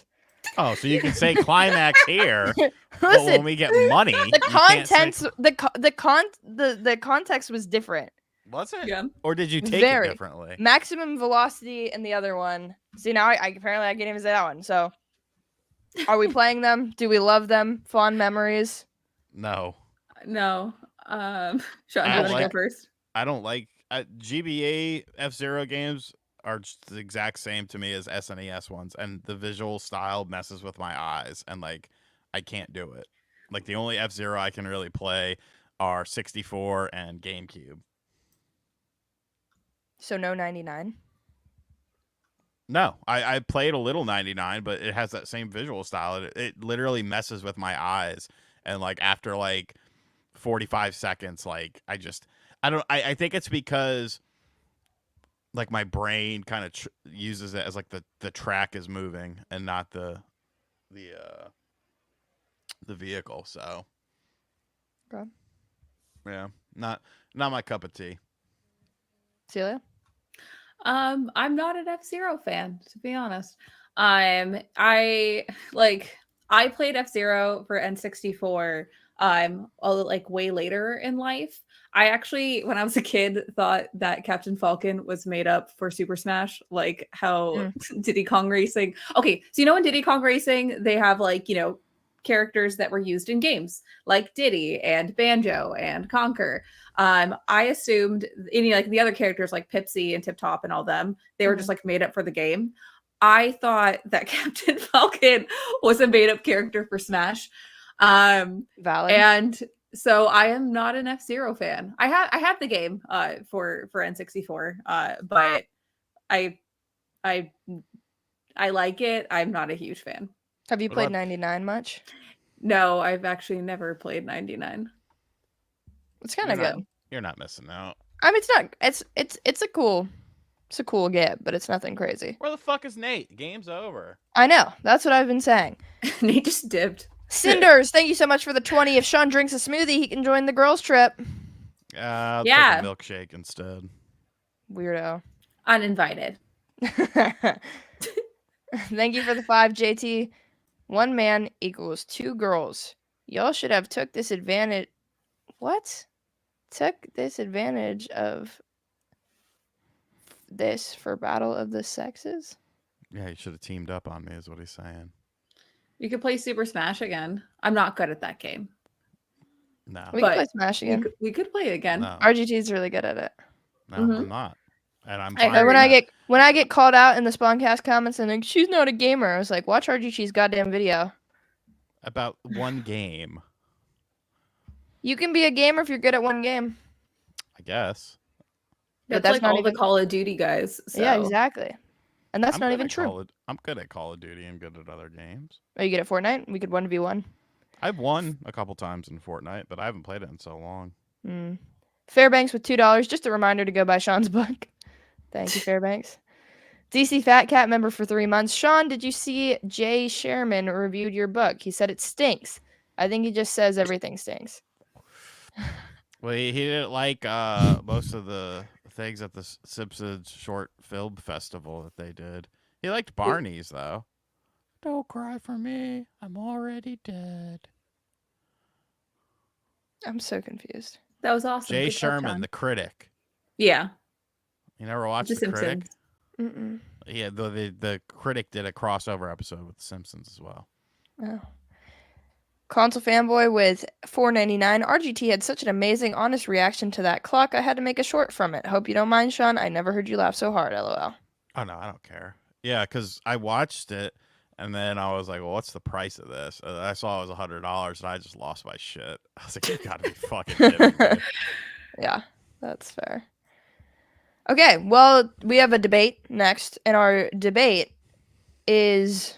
Oh, so you can say climax here, but when listen, we get money, the you can't say- contents, the context was different. Was it? Yeah. Or did you take Very. it differently? Maximum Velocity and the other one. See, now I apparently I can't even say that one. So, are we playing them? Do we love them? Fond memories? No. No. Sean, do I you want to go like- first? I don't like GBA F-Zero games are just the exact same to me as SNES ones, and the visual style messes with my eyes, and like I can't do it. Like the only F-Zero I can really play are 64 and GameCube. So no 99. No, I played a little 99, but it has that same visual style. It literally messes with my eyes, and like after like 45 seconds, like I think it's because like my brain kind of uses it as like the track is moving and not the vehicle. So Okay. yeah, not my cup of tea. Celia? I'm not an F-Zero fan, to be honest. I played F-Zero for N64 like way later in life. I actually, when I was a kid, thought that Captain Falcon was made up for Super Smash, like how Diddy Kong Racing. Okay, so in Diddy Kong Racing, they have like, characters that were used in games like Diddy and Banjo and Conker. I assumed any like the other characters like Pipsy and Tip Top and all them, they were just like made up for the game. I thought that Captain Falcon was a made up character for Smash. Valid. And so I am not an F-Zero fan. I have the game for N64, but I like it. I'm not a huge fan. Have you What played about- 99 much? No, I've actually never played 99. It's kind of good. You're not missing out. I mean, it's not. It's a cool get, but it's nothing crazy. Where the fuck is Nate? Game's over. I know. That's what I've been saying. Nate just dipped. Cinders, thank you so much for the 20. If Sean drinks a smoothie, he can join the girls' trip. I'll take Yeah. a milkshake instead. Weirdo. Uninvited. Thank you for the 5, JT. 1 man equals 2 girls. Y'all should have took this advantage. What? Took this advantage of this for Battle of the Sexes? Yeah, you should have teamed up on me, is what he's saying. You could play Super Smash again. I'm not good at that game. No, We But can play Smash again. We could play it again. no, RGT's really good at it. no, Mhm. I'm not. And I'm I fine heard And with that. when I get called out in the Spawncast comments and like she's not a gamer, I was like, watch RGT's goddamn video. About one game, You can be a gamer if you're good at one game. I guess. But That's that's like not all even- the Call of Duty guys. So. Yeah, exactly. And that's I'm not good even at true. I'm good at Call of Duty and good at other games. Are you good at Fortnite? We could 1v1. I've won a couple times in Fortnite, but I haven't played it in so long. Fairbanks with $2. Just a reminder to go buy Sean's book. Thank you, Fairbanks. DC Fat Cat member for 3 months. Sean, did you see Jay Sherman reviewed your book? He said it stinks. I think he just says everything stinks. Well, he didn't like most of the things at the Simpsons Short Film Festival that they did. He liked Barney's, though. Don't cry for me. I'm already dead. I'm so confused. That was awesome. Jay Good job, Sherman, Sean. the critic. Yeah. You never watched The The Critic? Simpsons. Yeah, the critic did a crossover episode with The Simpsons as well. Oh. Console fanboy with $4.99. RGT had such an amazing, honest reaction to that clock. I had to make a short from it. Hope you don't mind, Sean. I never heard you laugh so hard. LOL. Oh no, I don't care. Yeah, because I watched it and then I was like, well, what's the price of this? I saw it was $100 and I just lost my shit. I was like, you gotta be fucking kidding me. Yeah, that's fair. Okay, well, we have a debate next, and our debate is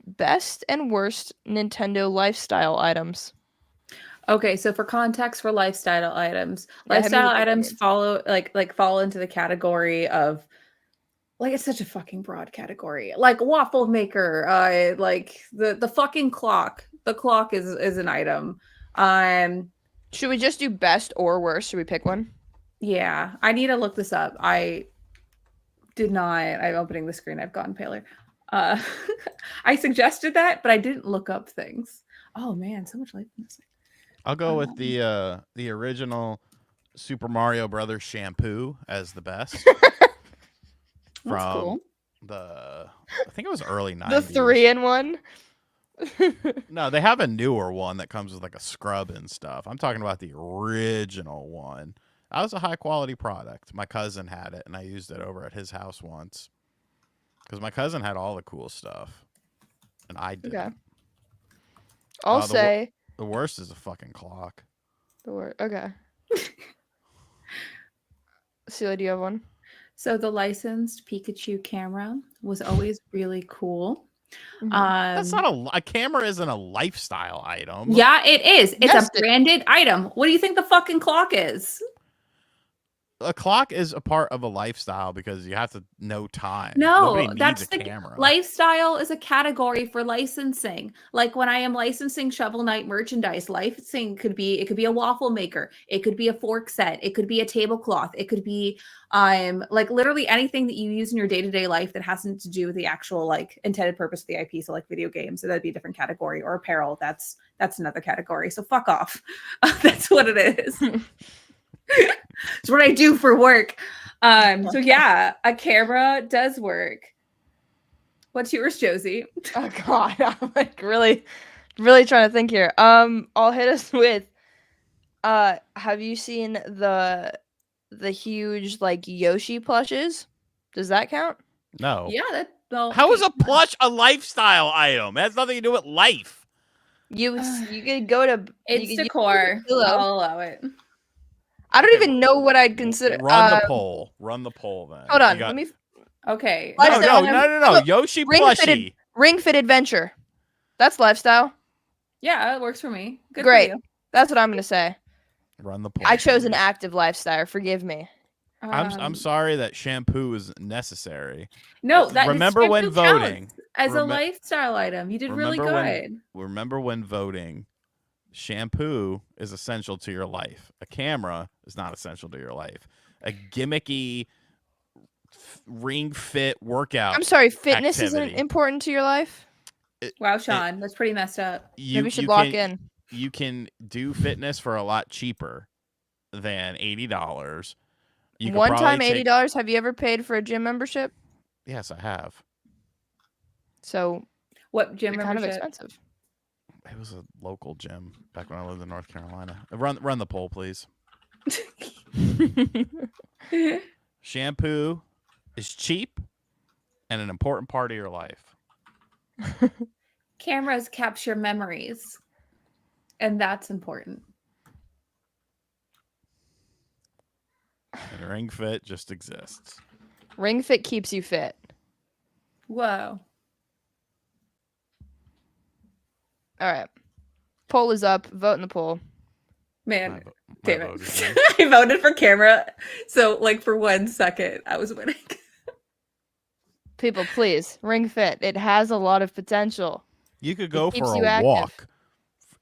best and worst Nintendo lifestyle items. Okay, so for context for lifestyle items, Yeah, hit me lifestyle with the items opinions. follow fall into the category of like it's such a fucking broad category. Like waffle maker, like the fucking clock. The clock is an item. Should we just do best or worst? Should we pick one? Yeah, I need to look this up. I did not. I'm opening the screen. I've gotten paler. I suggested that, but I didn't look up things. Oh man, so much life in this thing. I'll go with the original Super Mario Brothers shampoo as the best. That's From cool. I think it was early 90s. The 3-in-1? No, they have a newer one that comes with like a scrub and stuff. I'm talking about the original one. That was a high quality product. My cousin had it, and I used it over at his house once. Because my cousin had all the cool stuff, and I didn't. Okay. I'll say The worst is a fucking clock. the word. Okay. Celia, do you have one? So the licensed Pikachu camera was always really cool. Mhm. That's not a camera isn't a lifestyle item. Yeah, it is. It's Yes, a branded item. What do you think the fucking clock is? A clock is a part of a lifestyle because you have to know time. No, Nobody needs that's a the camera. lifestyle is a category for licensing. Like when I am licensing Shovel Knight merchandise, licensing could be a waffle maker, it could be a fork set, it could be a tablecloth, it could be like literally anything that you use in your day-to-day life that hasn't to do with the actual like intended purpose of the IP. So like video games, so that'd be a different category, or apparel. That's another category. So fuck off. That's what it is. It's what I do for work. So yeah, a camera does work. What's yours, Josie? Oh god, I'm like really trying to think here. I'll hit us with have you seen the huge like Yoshi plushes? Does that count? No. Yeah, that well, How is okay. a plush a lifestyle item? It has nothing to do with life. You could go to It's you could decor. pillow. I'll allow it. I don't Okay, even know what I'd consider. Run the poll. Run the poll then. Hold on, You got- let me Okay. No, Lifestyle no, item. no, no, no. Look, Yoshi Ring plushie. Fit Adventure. That's lifestyle. Yeah, it works for me. Good Great. For you. That's what I'm gonna say. Run the poll. I chose an please. active lifestyle. Forgive me. I'm sorry that shampoo is necessary. No, that Remember when shampoo counts voting? as a Remem- lifestyle item. You did really good. Remember when voting? Shampoo is essential to your life. A camera is not essential to your life. A gimmicky ring fit workout. I'm sorry. Fitness isn't activity. important to your life. Wow, Sean, that's pretty messed up. You, Maybe we should you lock can, in. You can do fitness for a lot cheaper than $80. You could One probably time take- $80. Have you ever paid for a gym membership? Yes, I have. So What gym they're kind of membership? expensive. It was a local gym back when I lived in North Carolina. Run the poll, please. Shampoo is cheap and an important part of your life. Cameras capture memories, and that's important. And Ring Fit just exists. Ring Fit keeps you fit. Whoa. All right. Poll is up. Vote in the poll. Man, My damn vote is it. in. I voted for camera. So, like, for 1 second, I was winning. People, please. Ring Fit. It has a lot of potential. You could go keeps for you a active. walk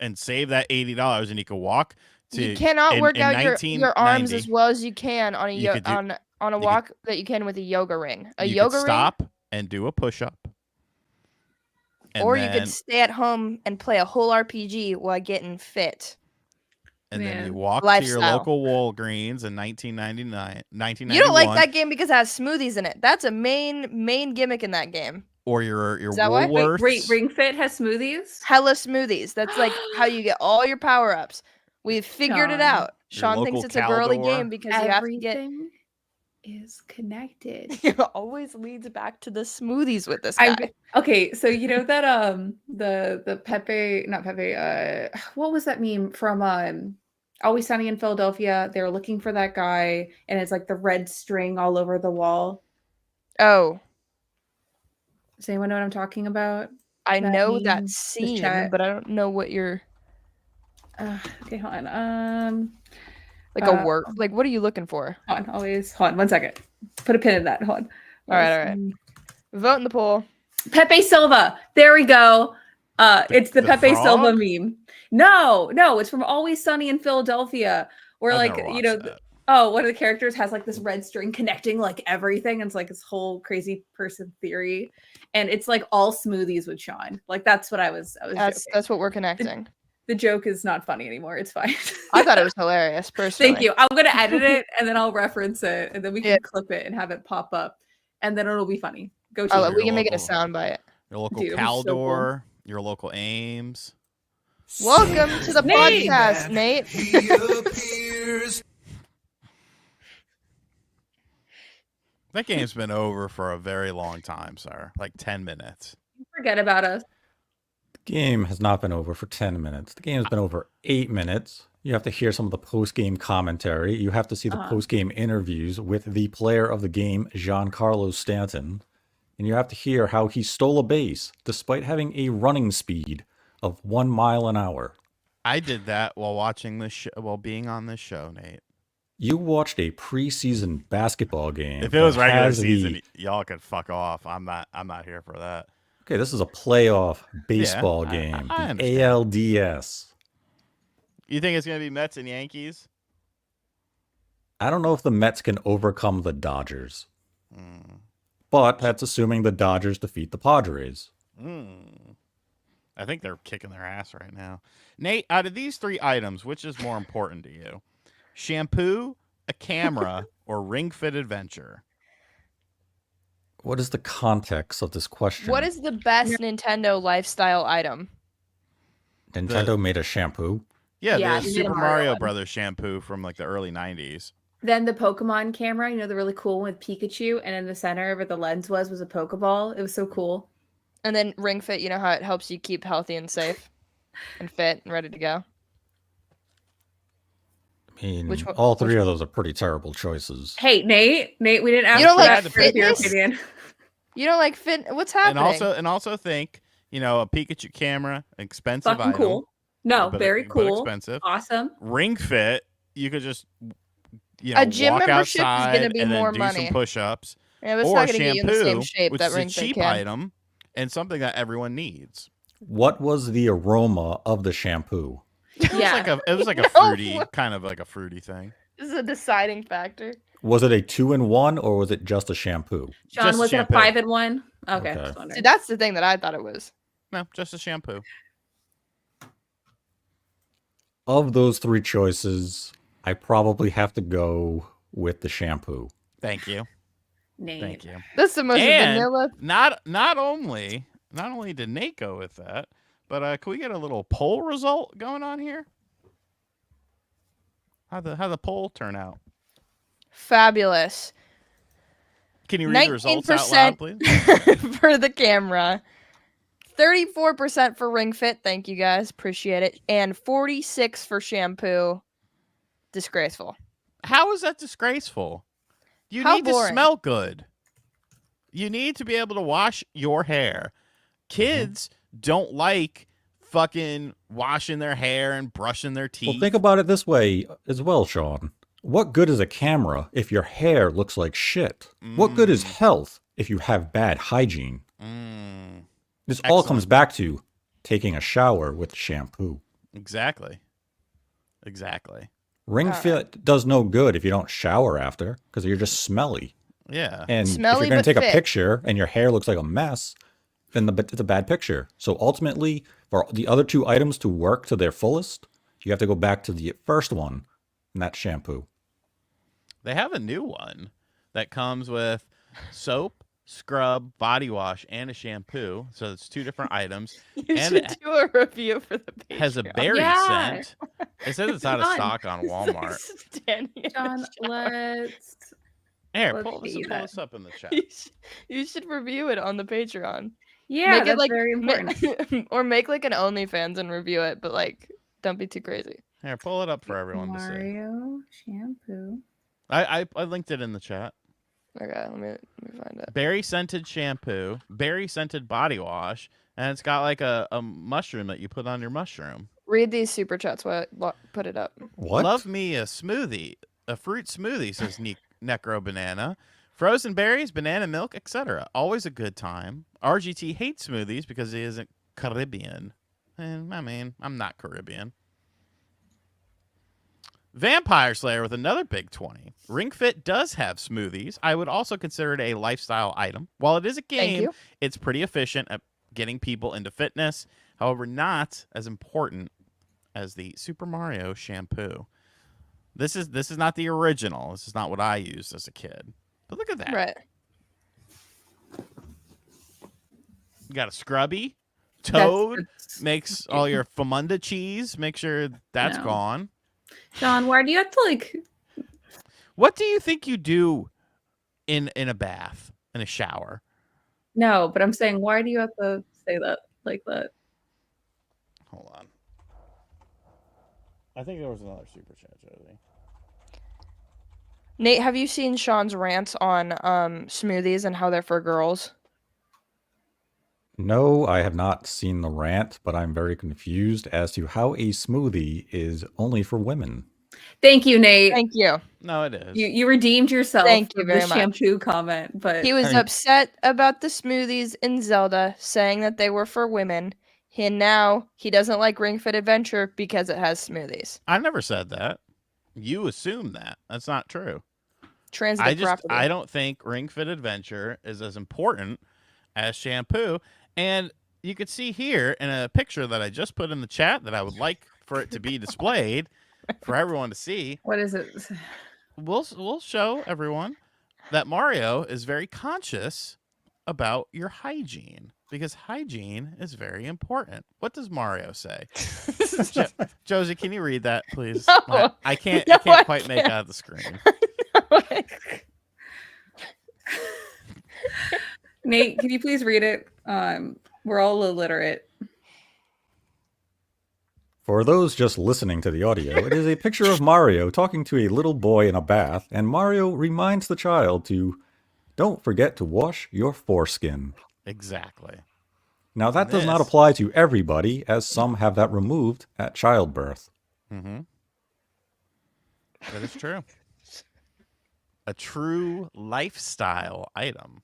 and save that $80, and you could walk to. You cannot work in out your arms 1990, as well as you can on a you could do- on a could- walk that you can with a yoga ring. A you yoga could ring, stop and do a push up. or you could stay at home and play a whole RPG while getting fit. And then you Man. walk to your Lifestyle. local Walgreens in 1991. You don't like that game because it has smoothies in it. That's a main gimmick in that game. or your Is that why? Woolworths. Ring Fit has smoothies. Hella smoothies. That's like how you get all your power ups. We've figured it Sean, out. Your Sean thinks local it's a girly Caldor. game because you have to get. Everything is connected. It always leads back to the smoothies with this guy. Okay, so you know that the Pepe, not Pepe, what was that meme from Always Sunny in Philadelphia? They were looking for that guy, and it's like the red string all over the wall. Oh, Does anyone know what I'm talking about? I That know meme, that this scene, chat. but I don't know what you're Okay, hold on. like a work. Like, what are you looking for? Hold on, 1 second. Put a pin in that. Hold on. All right. Vote in the poll. Pepe Silva. There we go. It's the Pepe frog? Silva meme. No, it's from Always Sunny in Philadelphia, where I've like never you know, watched that. one of the characters has like this red string connecting like everything, and it's like this whole crazy person theory, and it's like all smoothies with Sean. Like that's what I was joking. That's what we're connecting. The joke is not funny anymore. It's fine. I thought it was hilarious, personally. Thank you. I'm gonna edit it and then I'll reference it, and then we can clip it and have it pop up, and then it'll be funny. Go to we can make it a sound bite. Your local Dude, it was Caldor, so cool. your local Ames. Welcome to the Nate! podcast, Nate. He appears. That game's been over for a very long time, sir. Like 10 minutes. Forget about us. Game has not been over for 10 minutes. The game has been over 8 minutes. You have to hear some of the post-game commentary. You have to see the post-game interviews with the player of the game, Giancarlo Stanton. And you have to hear how he stole a base despite having a running speed of 1 mile an hour. I did that while watching this show, while being on this show, Nate. You watched a preseason basketball game. If it was that regular has season, y'all could fuck off. I'm not here for that. Okay, this is a playoff baseball Yeah, game. I the understand. ALDS. You think it's gonna be Mets and Yankees? I don't know if the Mets can overcome the Dodgers. Mm. But that's assuming the Dodgers defeat the Padres. I think they're kicking their ass right now. Nate, out of these 3 items, which is more important to you? Shampoo, a camera, or Ring Fit Adventure? What is the context of this question? What is the best Nintendo lifestyle item? Nintendo made a shampoo? Yeah, Yeah, the they made a Super Mario Mario one. Brothers shampoo from like the early 90s. Then the Pokemon camera, you know, the really cool one with Pikachu, and in the center where the lens was a Pokeball. It was so cool. And then Ring Fit, you know how it helps you keep healthy and safe and fit and ready to go? I mean, Which one- all 3 of those are pretty terrible choices. Hey, Nate, we didn't ask You don't for like that for your fitness? opinion. You don't like fit? What's happening? And also think, you know, a Pikachu camera, expensive Fucking item. cool. No, but- very but cool. expensive. Awesome. Ring Fit, you could just A gym walk membership is outside gonna be and then more do money. some push-ups. Yeah, but it's Or not going to get you in the same shampoo, shape which that is a Ring Fit cheap can. item and something that everyone needs. What was the aroma of the shampoo? Yeah. It was like a No. fruity, kind of like a fruity thing. This is a deciding factor. Was it a 2-in-1 or was it just a shampoo? Sean, Just was it a shampoo. 5-in-1? Okay. Okay. just wondering. See, that's the thing that I thought it was. No, just a shampoo. Of those 3 choices, I probably have to go with the shampoo. Thank you. Nate. Thank you. That's the most And vanilla. not only did Nate go with that, but can we get a little poll result going on here? How the poll turn out? Fabulous. Can you read the results out loud, 19% please? for the camera. 34% for Ring Fit. Thank you guys. Appreciate it. And 46 for shampoo. Disgraceful. How is that disgraceful? You How need boring. to smell good. You need to be able to wash your hair. Kids don't like fucking washing their hair and brushing their teeth. Well, think about it this way as well, Sean. What good is a camera if your hair looks like shit? What good is health if you have bad hygiene? This all Excellent. comes back to taking a shower with shampoo. Exactly. Ring Fit does no good if you don't shower after because you're just smelly. Yeah. And Smelly if you're going but to take a fit. picture and your hair looks like a mess, then it's a bad picture. So ultimately, for the other 2 items to work to their fullest, you have to go back to the first one, and that's shampoo. They have a new one that comes with soap, scrub, body wash, and a shampoo. So it's 2 different items. You And should it do a review for the Patreon. has a berry Yeah. scent. It says it's out of John. stock on It's like Walmart. standing in the John, shower. let's Here, let's pull see that. this up in the chat. You should review it on the Patreon. Yeah, Make it that's like very important. or make like an OnlyFans and review it, but like don't be too crazy. Here, pull it up for everyone to see. Mario shampoo. I linked it in the chat. Okay, let me find it. Berry scented shampoo, berry scented body wash, and it's got like a mushroom that you put on your mushroom. Read these super chats. Put it up. What? Love me a smoothie, a fruit smoothie, says Necro Banana. Frozen berries, banana milk, etc. Always a good time. RGT hates smoothies because he isn't Caribbean. And I mean, I'm not Caribbean. Vampire Slayer with another big 20. Ring Fit does have smoothies. I would also consider it a lifestyle item. While it is a Thank game, you. it's pretty efficient at getting people into fitness. However, not as important as the Super Mario shampoo. This is not the original. This is not what I used as a kid. But look at that. Right. You got a scrubby. Toad That's makes all your famunda cheese. Make sure that's No. gone. John, why do you have to like What do you think you do in a bath, in a shower? no, but I'm saying why do you have to say that like that? Hold on. I think there was another super chat, Josie. Nate, have you seen Sean's rants on smoothies and how they're for girls? No, I have not seen the rant, but I'm very confused as to how a smoothie is only for women. Thank you, Nate. Thank you. No, it is. You redeemed yourself Thank you from very the much. shampoo comment, but He was I mean- upset about the smoothies in Zelda, saying that they were for women. And now he doesn't like Ring Fit Adventure because it has smoothies. I never said that. You assume that. That's not true. Transitive property. I don't think Ring Fit Adventure is as important as shampoo. And you could see here in a picture that I just put in the chat that I would like for it to be displayed for everyone to see. what is it? We'll show everyone that Mario is very conscious about your hygiene because hygiene is very important. What does Mario say? Josie, can you read that, please? No. I can't. No, I can't I quite make can't. out the screen. Nate, can you please read it? We're all illiterate. For those just listening to the audio, it is a picture of Mario talking to a little boy in a bath, and Mario reminds the child to don't forget to wash your foreskin. Exactly. Now, that does not This- apply to everybody, as some have that removed at childbirth. Mm-hmm. That is true. A true lifestyle item.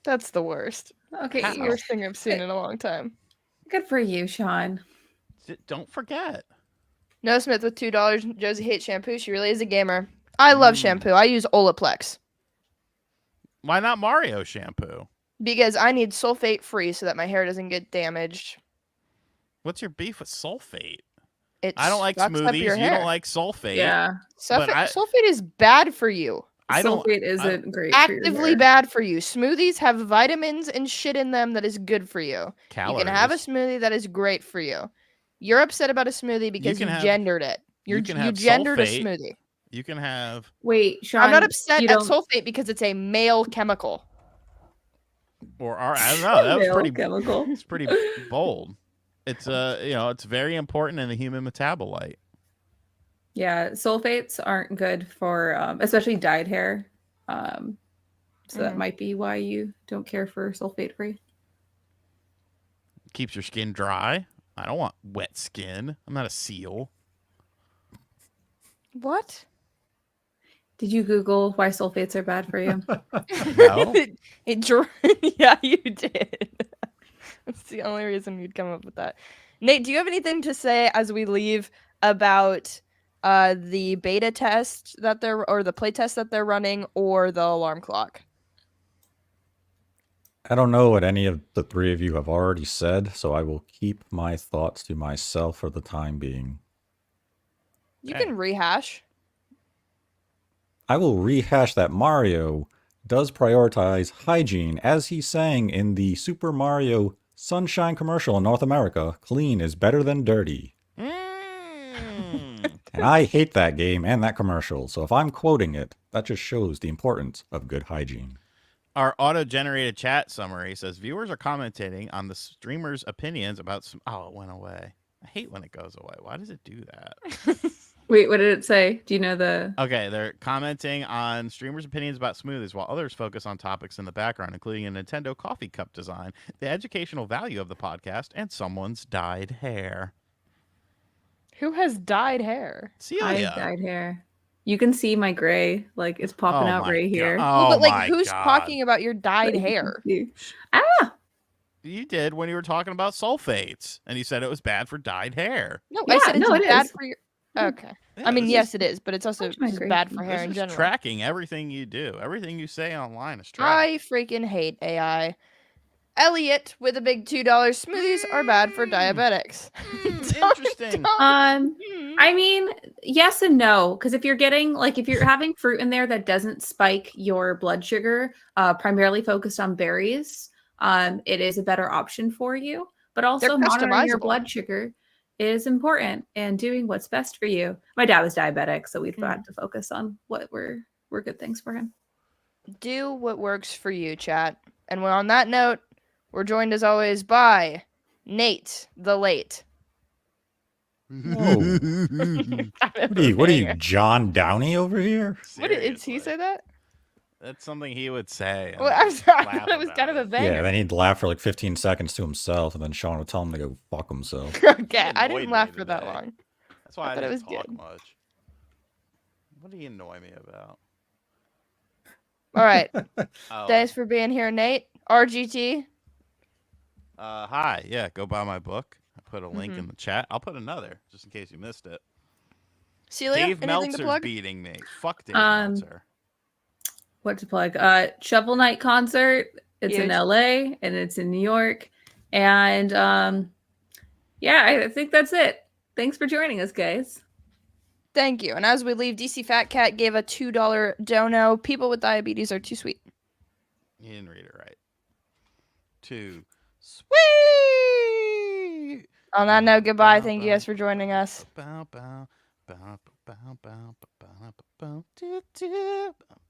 That's the worst. Okay, How? you're Worst thing I've seen in a long time. good for you, Sean. Don't forget. No Smith with $2. Josie hates shampoo. She really is a gamer. I love shampoo. I use Olaplex Why not Mario shampoo? because I need sulfate free so that my hair doesn't get damaged. What's your beef with sulfate? It I don't like sucks up smoothies. your You hair. don't like sulfate. Yeah, but I- Sulfate is bad for you. I don't. sulfate isn't great. for your Actively hair. bad for you. Smoothies have vitamins and shit in them that is good for you. Calories. You can have a smoothie that is great for you. You're upset about a smoothie because you can have- gendered it. you You can have gendered a sulfate. smoothie. You can have. Wait, Sean. I'm not upset you at don't- sulfate because it's a male chemical. Or I don't know. That was Male pretty. chemical. It's pretty bold. It's it's very important in the human metabolite. Yeah, sulfates aren't good for especially dyed hair. So that Mhm. might be why you don't care for sulfate free. Keeps your skin dry. I don't want wet skin. I'm not a seal. What? Did you Google why sulfates are bad for you? No. Yeah, you did. That's the only reason you'd come up with that. Nate, do you have anything to say as we leave about the beta test that or the play test that they're running or the alarm clock? I don't know what any of the three of you have already said, so I will keep my thoughts to myself for the time being. You Okay. can rehash. I will rehash that Mario does prioritize hygiene, as he sang in the Super Mario Sunshine commercial in North America, clean is better than dirty. And I hate that game and that commercial, so if I'm quoting it, that just shows the importance of good hygiene. Our auto-generated chat summary says viewers are commenting on the streamer's opinions about some. Oh, it went away. I hate when it goes away. Why does it do that? Wait, what did it say? Do you know the? Okay, they're commenting on streamers' opinions about smoothies, while others focus on topics in the background, including a Nintendo coffee cup design, the educational value of the podcast, and someone's dyed hair. Who has dyed hair? I Celia. dyed hair. You can see my gray, like it's popping out right here. Oh, Well, but my who's God. talking about your dyed Like, you can hair? see. Ah, You did when you were talking about sulfates, and you said it was bad for dyed hair. No, I Yeah, said it's no, it bad is. for your. Yeah. Okay. Yeah, I mean, this yes, is- it is, but it's also Watch my just grade. bad for hair This in is general. tracking everything you do. Everything you say online is tracked. I freaking hate AI. Elliot with a big $2 smoothies are bad for diabetics. Interesting. I mean, yes and no, because if you're having fruit in there that doesn't spike your blood sugar, primarily focused on berries, it is a better option for you. But also monitoring your customizable. blood sugar is important and doing what's best for you. My dad was diabetic, so we've had to focus on what were good things for him. Do what works for you, chat. And on that note, we're joined as always by Nate the Late. Whoa. What are you, John Downey over here? What did he Seriously. say that? That's something he would say. and Well, I'm then sorry. I laugh thought it was about kind of a it. banger. Yeah, then he'd laugh for like 15 seconds to himself, and then Sean would tell him to go fuck himself. Okay, I annoyed didn't me laugh for that today. long. That's why I thought it didn't was talk good. much. What do you annoy me about? All right. Oh, Thanks for being here, Nate. RGT. hi. Yeah, go buy my book. I put a link Mhm. in the chat. I'll put another just in case you missed it. Celia, Dave anything to Meltzer's plug? beating me. Fuck Dave Um, Meltzer. What to plug? Shovel Knight concert. It's in Huge. LA and it's in New York. And yeah, I think that's it. Thanks for joining us, guys. Thank you. And as we leave, DC Fat Cat gave a $2 dono. People with diabetes are too sweet. You didn't read it right. Too sweet. On that note, goodbye. Thank you guys for joining us. Bow, bow, bow, bow, bow, bow, bow, bow, bow, bow, bow, bow, bow,